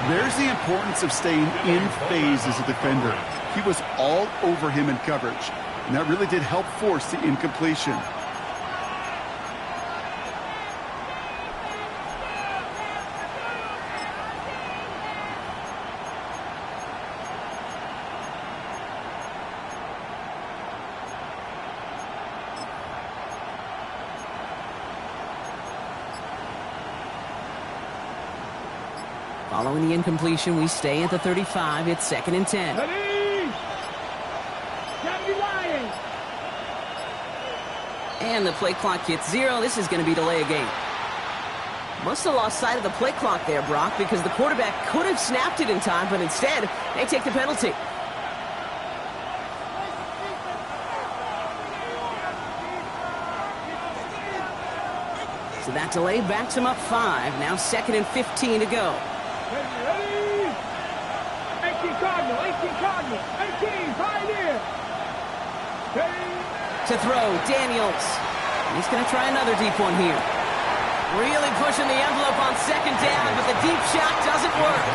There's the importance of staying in phase as a defender. He was all over him in coverage, and that really did help force the incompletion. Following the incompletion, we stay at the 35. It's 2nd and 10. Ready. 70 Lions. And the play clock hits 0. This is going to be delay a game. Must have lost sight of the play clock there, Brock, because the quarterback could have snapped it in time, but instead, they take the penalty. So that delay backs him up 5. Now 2nd and 15 to go. Ready. 18 Cardinal. 18 Pioneer. Ready. To throw, Daniels. He's going to try another deep one here. Really pushing the envelope on 2nd down, but the deep shot doesn't work.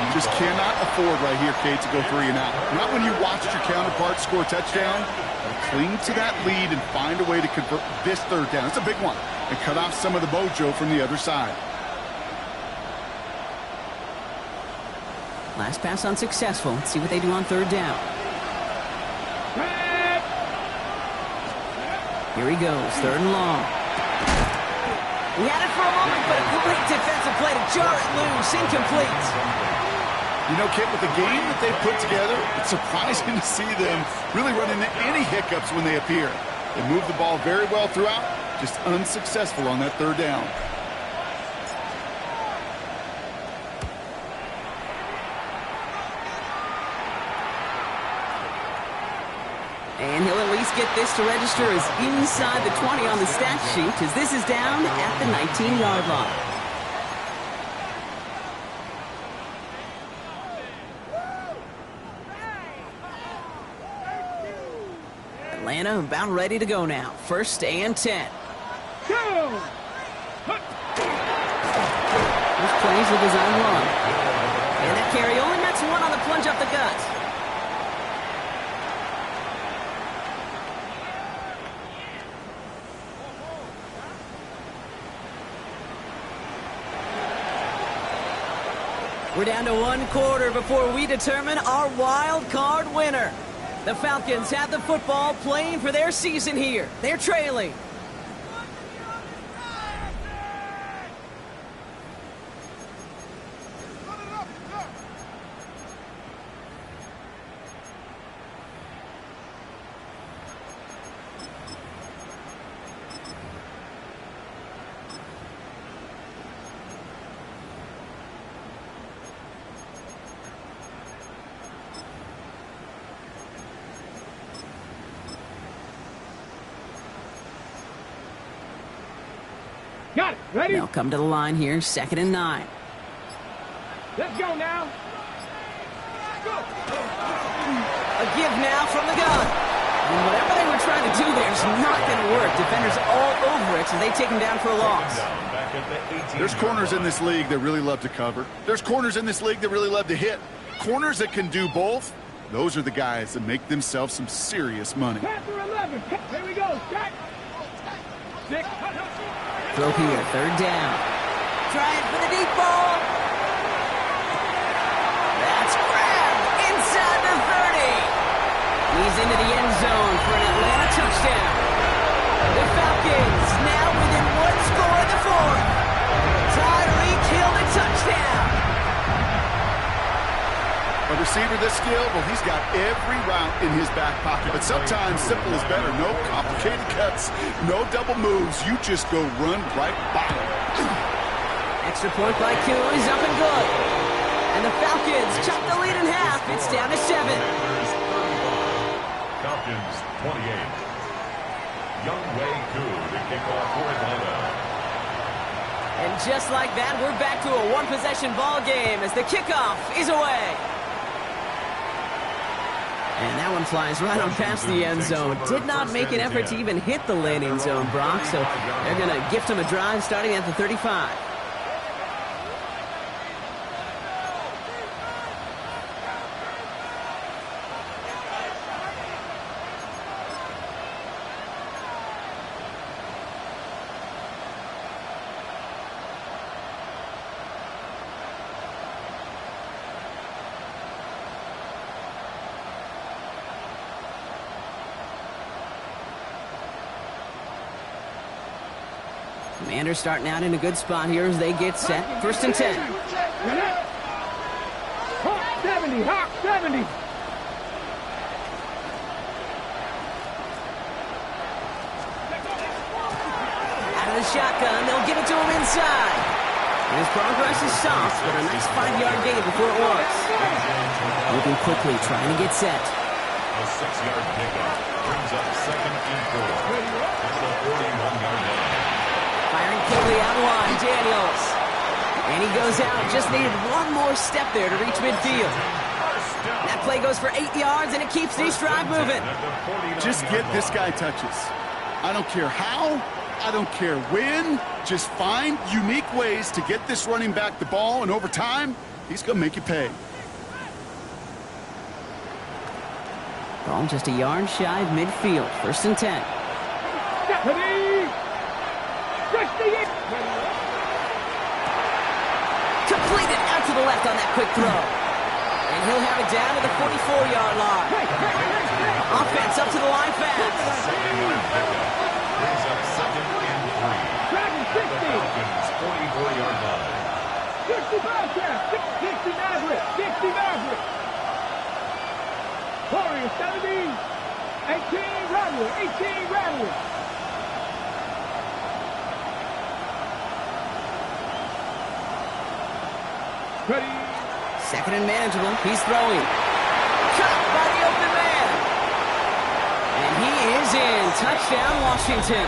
You just cannot afford right here, Kate, to go 3 and out. Not when you watched your counterpart score a touchdown. Cling to that lead and find a way to convert this 3rd down. It's a big one. And cut off some of the mojo from the other side. Last pass unsuccessful. Let's see what they do on 3rd down. Here he goes, 3rd and long. He had it for a moment, but a great defensive play to jar it loose. Incomplete. You know, Kit, with the game that they've put together, it's surprising to see them really run into any hiccups when they appear. They move the ball very well throughout, just unsuccessful on that 3rd down. And he'll at least get this to register as inside the 20 on the stat sheet, as this is down at the 19-yard line. Atlanta about ready to go now. 1st and 10. Go. This plays a design run. And that carry only nets 1 on the plunge up the gut. We're down to 1 quarter before we determine our wild card winner. The Falcons have the football, playing for their season here. They're trailing. Got it. Ready? They'll come to the line here, 2nd and 9. Let's go now. A give now from the gun. And whatever they were trying to do there is not going to work. Defenders all over it, so they take him down for a loss. There's corners in this league that really love to cover. There's corners in this league that really love to hit. Corners that can do both, those are the guys that make themselves some serious money. Panther 11. Here we go. Jack. 6. Throw here, 3rd down. Trying for the deep ball. That's grabbed inside the 30. He's into the end zone for an Atlanta touchdown. The Falcons now within 1 score in the 4th. Tyreek Hill a touchdown. A receiver this skilled, well, he's got every route in his back pocket. But sometimes simple is better. No complicated cuts, no double moves. You just go run right by him. Extra point by Q is up and good. And the Falcons chop the lead in half. It's down to 7. Falcons 28. Younghoe Koo to kick off for Atlanta. And just like that, we're back to a one-possession ball game as the kickoff is away. And that one flies right on past the end zone. Did not make an effort to even hit the landing zone, Brock, so they're going to gift him a drive starting at the 35. Commanders starting out in a good spot here as they get set. 1st and 10. Hawk 70, Hawk 70. Out of the shotgun, they'll give it to him inside. And his progress is soft, but a nice 5-yard gain before it works. Moving quickly, trying to get set. A 6-yard pickup brings up 2nd and 4 at the 41-yard line. Firing quickly out line, Daniels. And he goes out. Just needed one more step there to reach midfield. That play goes for 8 yards, and it keeps this drive moving. Just get this guy touches. I don't care how. I don't care when. Just find unique ways to get this running back the ball, and over time, he's going to make you pay. Ball just a yard shy of midfield. 1st and 10. Completed out to the left on that quick throw. And he'll have it down to the 44-yard line. Offense up to the line fast. Brings up 2nd and 3 at the Falcons' 44-yard line. 60 Bobcat, 60 Maverick, 60 Maverick. Warrior 70, 18 Rattler, 18 Rattler. Ready. 2nd and manageable. He's throwing. Caught by the open man. And he is in. Touchdown, Washington.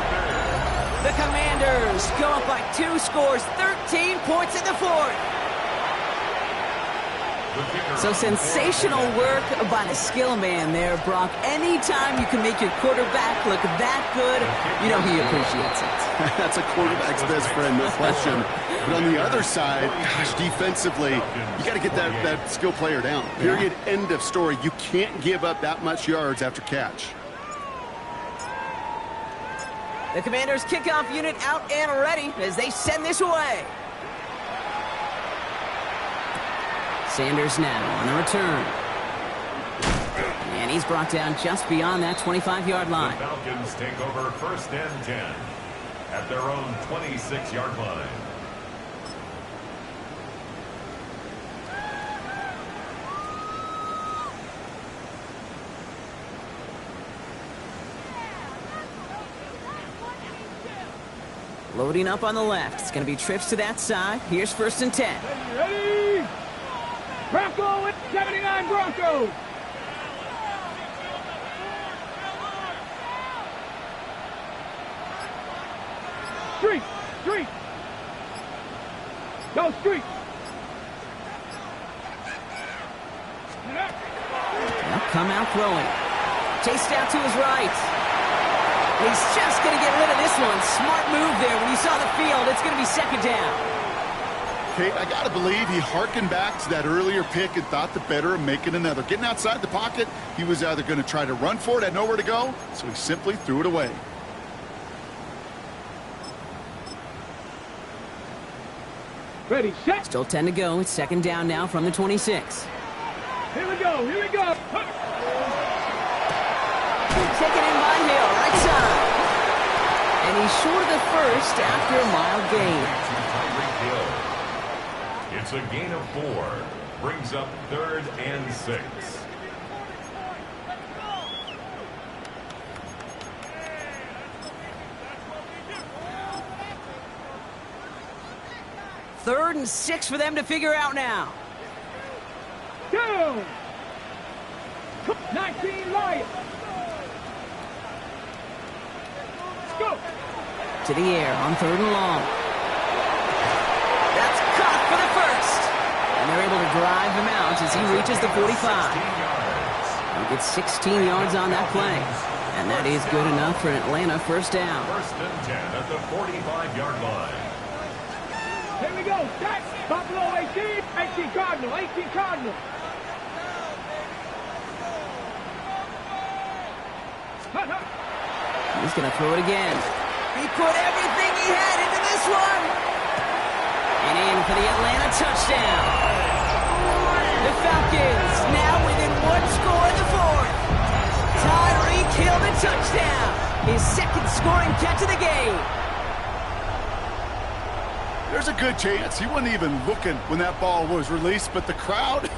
The Commanders go up by 2 scores, 13 points in the 4th. So sensational work by the skill man there, Brock. Anytime you can make your quarterback look that good, you know he appreciates it. That's a quarterback's best friend, no question. But on the other side, gosh, defensively, you got to get that skill player down. Period, end of story. You can't give up that much yards after catch. The Commanders' kickoff unit out and ready as they send this away. Sanders now on the return. And he's brought down just beyond that 25-yard line. The Falcons take over 1st and 10 at their own 26-yard line. Loading up on the left. It's going to be trips to that side. Here's 1st and 10. Ready. Bronco with 79 Bronco. Street. Go Street. Now come out throwing. Chased out to his right. He's just going to get rid of this one. Smart move there. When you saw the field, it's going to be 2nd down. Kate, I got to believe he hearkened back to that earlier pick and thought the better of making another. Getting outside the pocket, he was either going to try to run for it, had nowhere to go, so he simply threw it away. Ready, set. Still 10 to go. It's 2nd down now from the 26. Here we go. Taken in by Hill, right side. And he's short of the 1st after a mild gain. It's a gain of 4. Brings up 3rd and 6. Third and 6 for them to figure out now. Down. 19 Lions. to the air on 3rd and long. That's caught for the first. And they're able to drive him out as he reaches the 45. He gets 16 yards on that play. And that is good enough for an Atlanta first down. 1st and 10 at the 45-yard line. Here we go. Set. Buffalo 18. 18 Cardinal. 18 Cardinal. He's going to throw it again. He put everything he had into this one. And in for the Atlanta touchdown. The Falcons now within 1 score in the 4th. Tyreek Hill the touchdown. His 2nd scoring catch of the game. There's a good chance he wasn't even looking when that ball was released, but the crowd,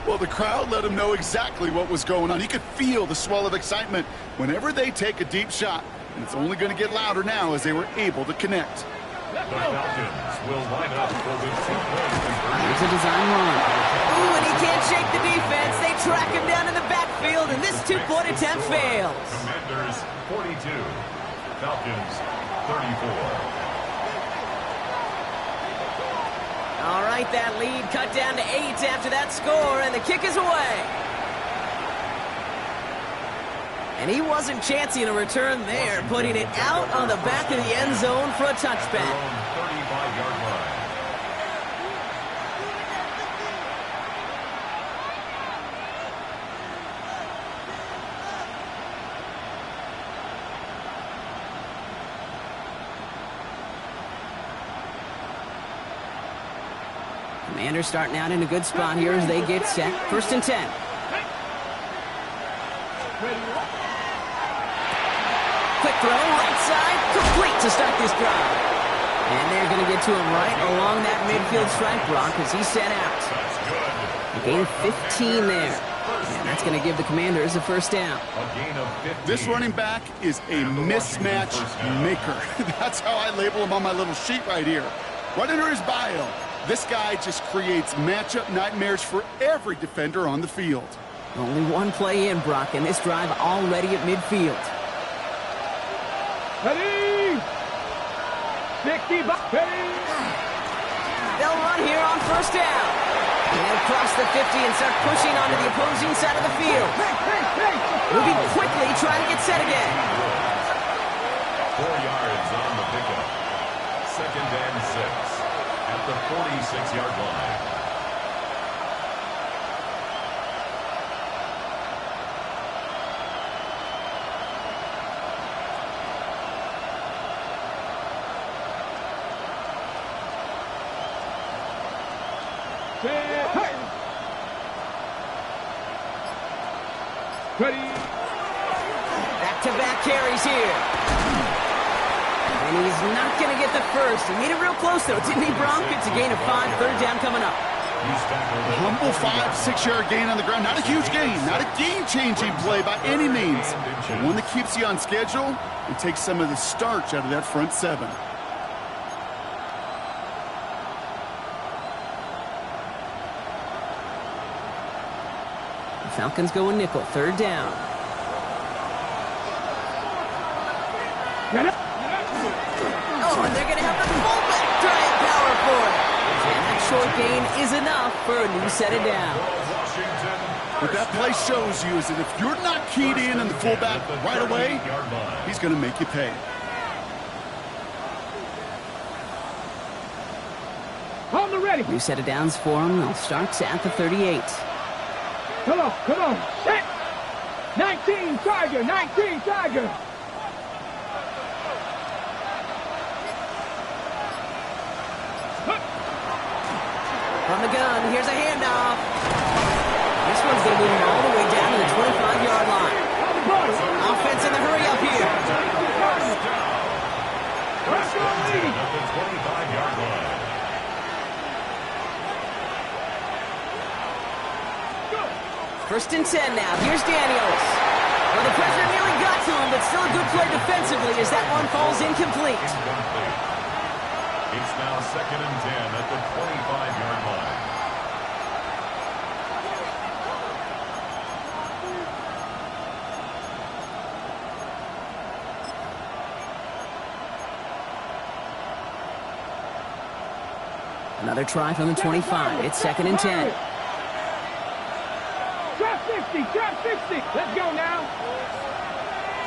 well, the crowd let him know exactly what was going on. He could feel the swell of excitement whenever they take a deep shot, and it's only going to get louder now as they were able to connect. The Falcons will line up for the 2-point conversion. Here's a design run. Ooh, and he can't shake the defense. They track him down in the backfield, and this 2-point attempt fails. Commanders 42, Falcons 34. All right, that lead cut down to 8 after that score, and the kick is away. And he wasn't chancing a return there, putting it out on the back of the end zone for a touchback. 35-yard line. Commanders starting out in a good spot here as they get set. 1st and 10. Quick throw, right side, complete to start this drive. And they're going to get to him right along that midfield stripe, Brock, as he's set out. A gain of 15 there. And that's going to give the Commanders a first down. A gain of 15. This running back is a mismatch maker. That's how I label him on my little sheet right here. Right under his bio. This guy just creates matchup nightmares for every defender on the field. Only one play in, Brock, and this drive already at midfield. Ready! 60, ready! They'll run here on 1st down. And they'll cross the 50 and start pushing onto the opposing side of the field. Moving quickly, trying to get set again. 4 yards on the pickup. 2nd and 6 at the 46-yard line. Ready? Back-to-back carries here. And he's not going to get the first. He made it real close, though, didn't he, Bronk? It's a gain of 5, 3rd down coming up. A humble 5-6-yard gain on the ground. Not a huge gain, not a game-changing play by any means. But one that keeps you on schedule and takes some of the starch out of that front 7. The Falcons go in nickel, 3rd down. Oh, and they're going to have the fullback trying power for it. And that short gain is enough for a new set of downs. What that play shows you is that if you're not keyed in the fullback right away, he's going to make you pay. On the ready. New set of downs for him. They'll start at the 38. Come on. Set. 19 Tiger, 19 Tiger. From the gun, here's a handoff. This one's going to move him all the way down to the 25-yard line. Offense in the hurry up here. Let's go, lead. At the 25-yard line. 1st and 10 now. Here's Daniels. Well, the pressure nearly got to him, but still a good play defensively as that one falls incomplete. It's now 2nd and 10 at the 25-yard line. Another try from the 25. It's 2nd and 10. Trap 60, trap 60. Let's go now.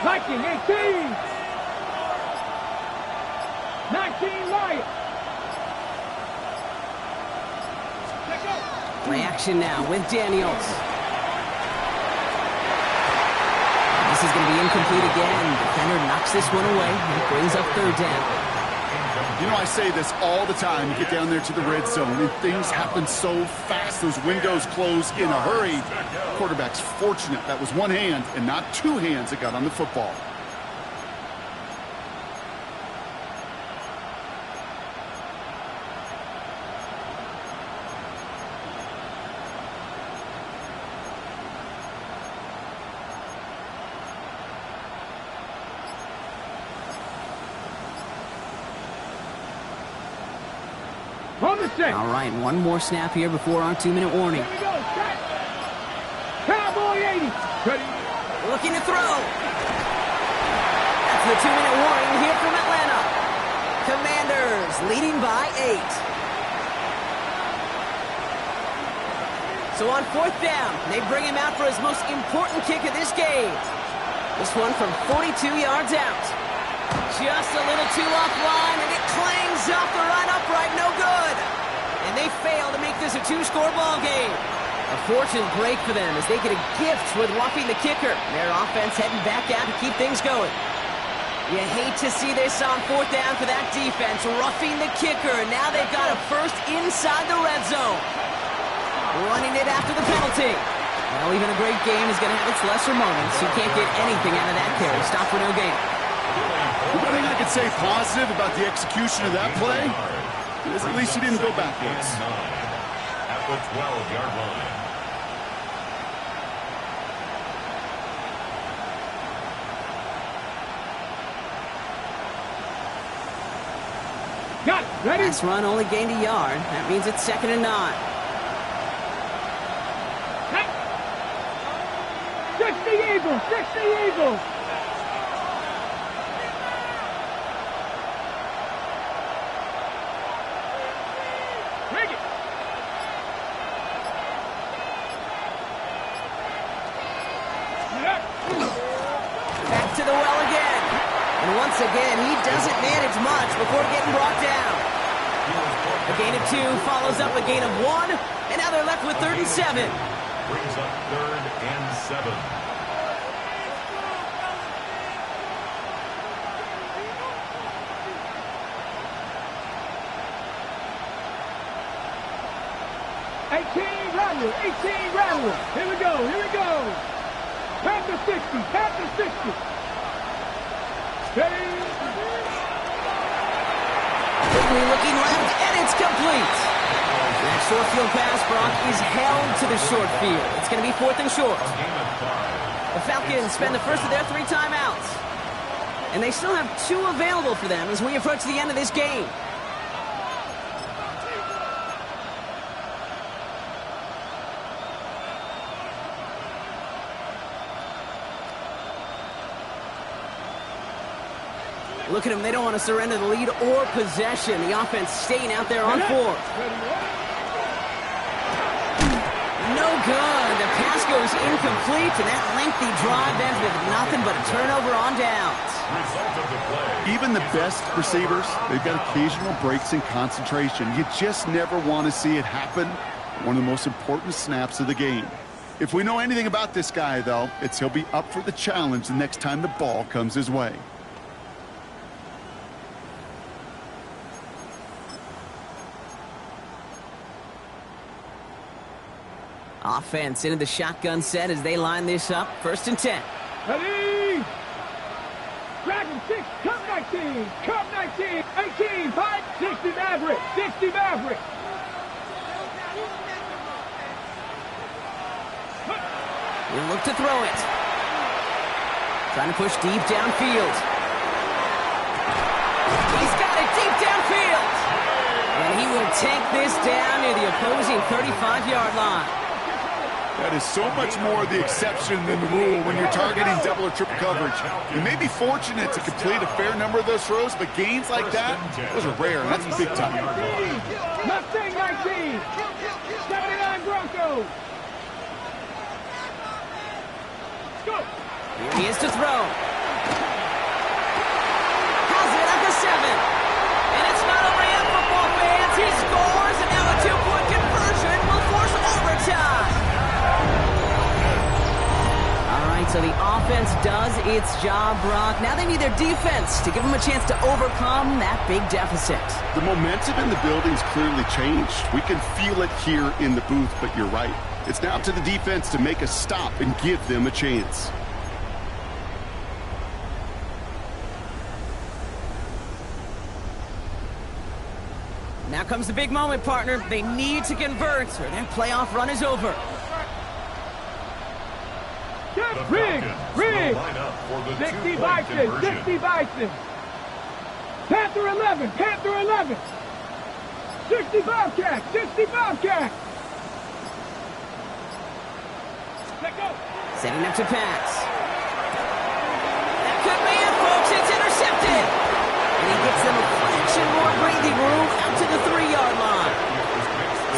Viking 18. 19 Lions. Play action now with Daniels. This is going to be incomplete again. Defender knocks this one away and brings up 3rd down. You know, I say this all the time. You get down there to the red zone, and things happen so fast. Those windows close in a hurry. Quarterback's fortunate that was one hand and not 2 hands that got on the football. All right, one more snap here before our 2-minute warning. Here we go. Cowboy 80. Ready. Looking to throw. That's the 2-minute warning here from Atlanta. Commanders leading by 8. So on 4th down, they bring him out for his most important kick of this game. This one from 42 yards out. Just a little too offline, and it clangs off the right upright. No good. And they fail to make this a 2-score ball game. A fortunate break for them as they get a gift with roughing the kicker. Their offense heading back out to keep things going. You hate to see this on 4th down for that defense, roughing the kicker. Now they've got a first inside the red zone. Running it after the penalty. Well, even a great game is going to have its lesser moments. You can't get anything out of that carry. Stop for no gain. The one thing I could say positive about the execution of that play is at least he didn't go backwards. At the 12-yard line. Got it. Ready? Last run only gained a yard. That means it's 2nd and 9. 60 Eagles, 60 Eagles. Bring it. Back to the well again. And once again, he doesn't manage much before getting brought down. A gain of 2 follows up a gain of 1. And now they're left with 3rd and 7. Brings up 3rd and 7. Rattler, 18 Rattler. Here we go, here we go. Panther 60, Panther 60. Steady. Quickly looking left, and it's complete. That short field pass, Brock, is held to the short field. It's going to be 4th and short. The Falcons spend the first of their 3 timeouts. And they still have 2 available for them as we approach the end of this game. Look at them. They don't want to surrender the lead or possession. The offense staying out there on 4. No good. The pass goes incomplete, and that lengthy drive ends with nothing but a turnover on downs. Even the best receivers, they've got occasional breaks in concentration. You just never want to see it happen. One of the most important snaps of the game. If we know anything about this guy, though, it's he'll be up for the challenge the next time the ball comes his way. Offense into the shotgun set as they line this up. 1st and 10. Ready. Dragon 6, Cup 19, Cup 19, 18, 5, 60 Maverick, 60 Maverick. He'll look to throw it. Trying to push deep downfield. He's got it deep downfield. And he will take this down near the opposing 35-yard line. That is so much more the exception than the rule when you're targeting double or triple coverage. You may be fortunate to complete a fair number of those throws, but gains like that, those are rare, and that's big time. Mustang 79 Broncos. Go. Here he is to throw. Has it at the 7. And it's not over yet, football fans. He scores, and now a 2-point conversion will force overtime. All right, so the offense does its job, Brock. Now they need their defense to give them a chance to overcome that big deficit. The momentum in the building's clearly changed. We can feel it here in the booth, but you're right. It's now up to the defense to make a stop and give them a chance. Now comes the big moment, partner. They need to convert, or their playoff run is over. The Rig. Falcons will line up for the 60 two-point Bison. conversion. 60 Bison. Panther 11. Panther 11. 60 Bobcat. 60 Bobcat. Let go. Setting up to pass. That could be it, folks. It's intercepted. And he gets them a fraction more breathing room out to the 3-yard line.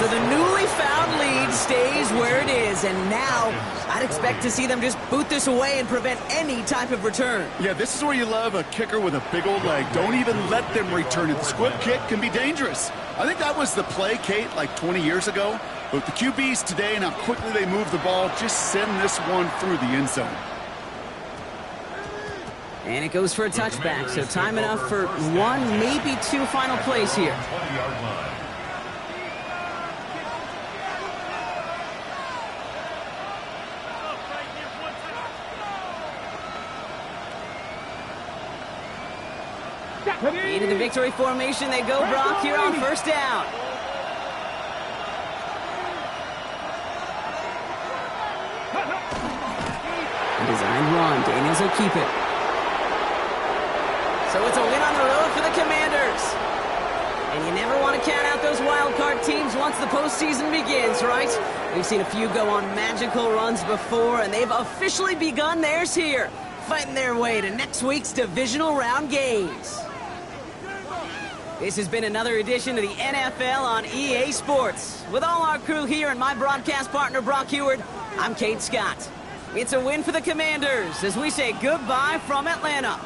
So the newly found lead stays where it is. And now I'd expect to see them just boot this away and prevent any type of return. Yeah, this is where you love a kicker with a big old leg. Don't even let them return it. The squib kick can be dangerous. I think that was the play, Kate, like 20 years ago. But the QBs today and how quickly they move the ball, just send this one through the end zone. And it goes for a touchback, so time enough for 1, maybe 2 final plays here. 20-yard line. Into the victory formation they go, Brock, here on first down. Designed run. Daniels will keep it. So it's a win on the road for the Commanders. And you never want to count out those wild card teams once the postseason begins, right? We've seen a few go on magical runs before, and they've officially begun theirs here, fighting their way to next week's divisional round games. This has been another edition of the NFL on EA Sports. With all our crew here and my broadcast partner, Brock Heward, I'm Kate Scott. It's a win for the Commanders as we say goodbye from Atlanta.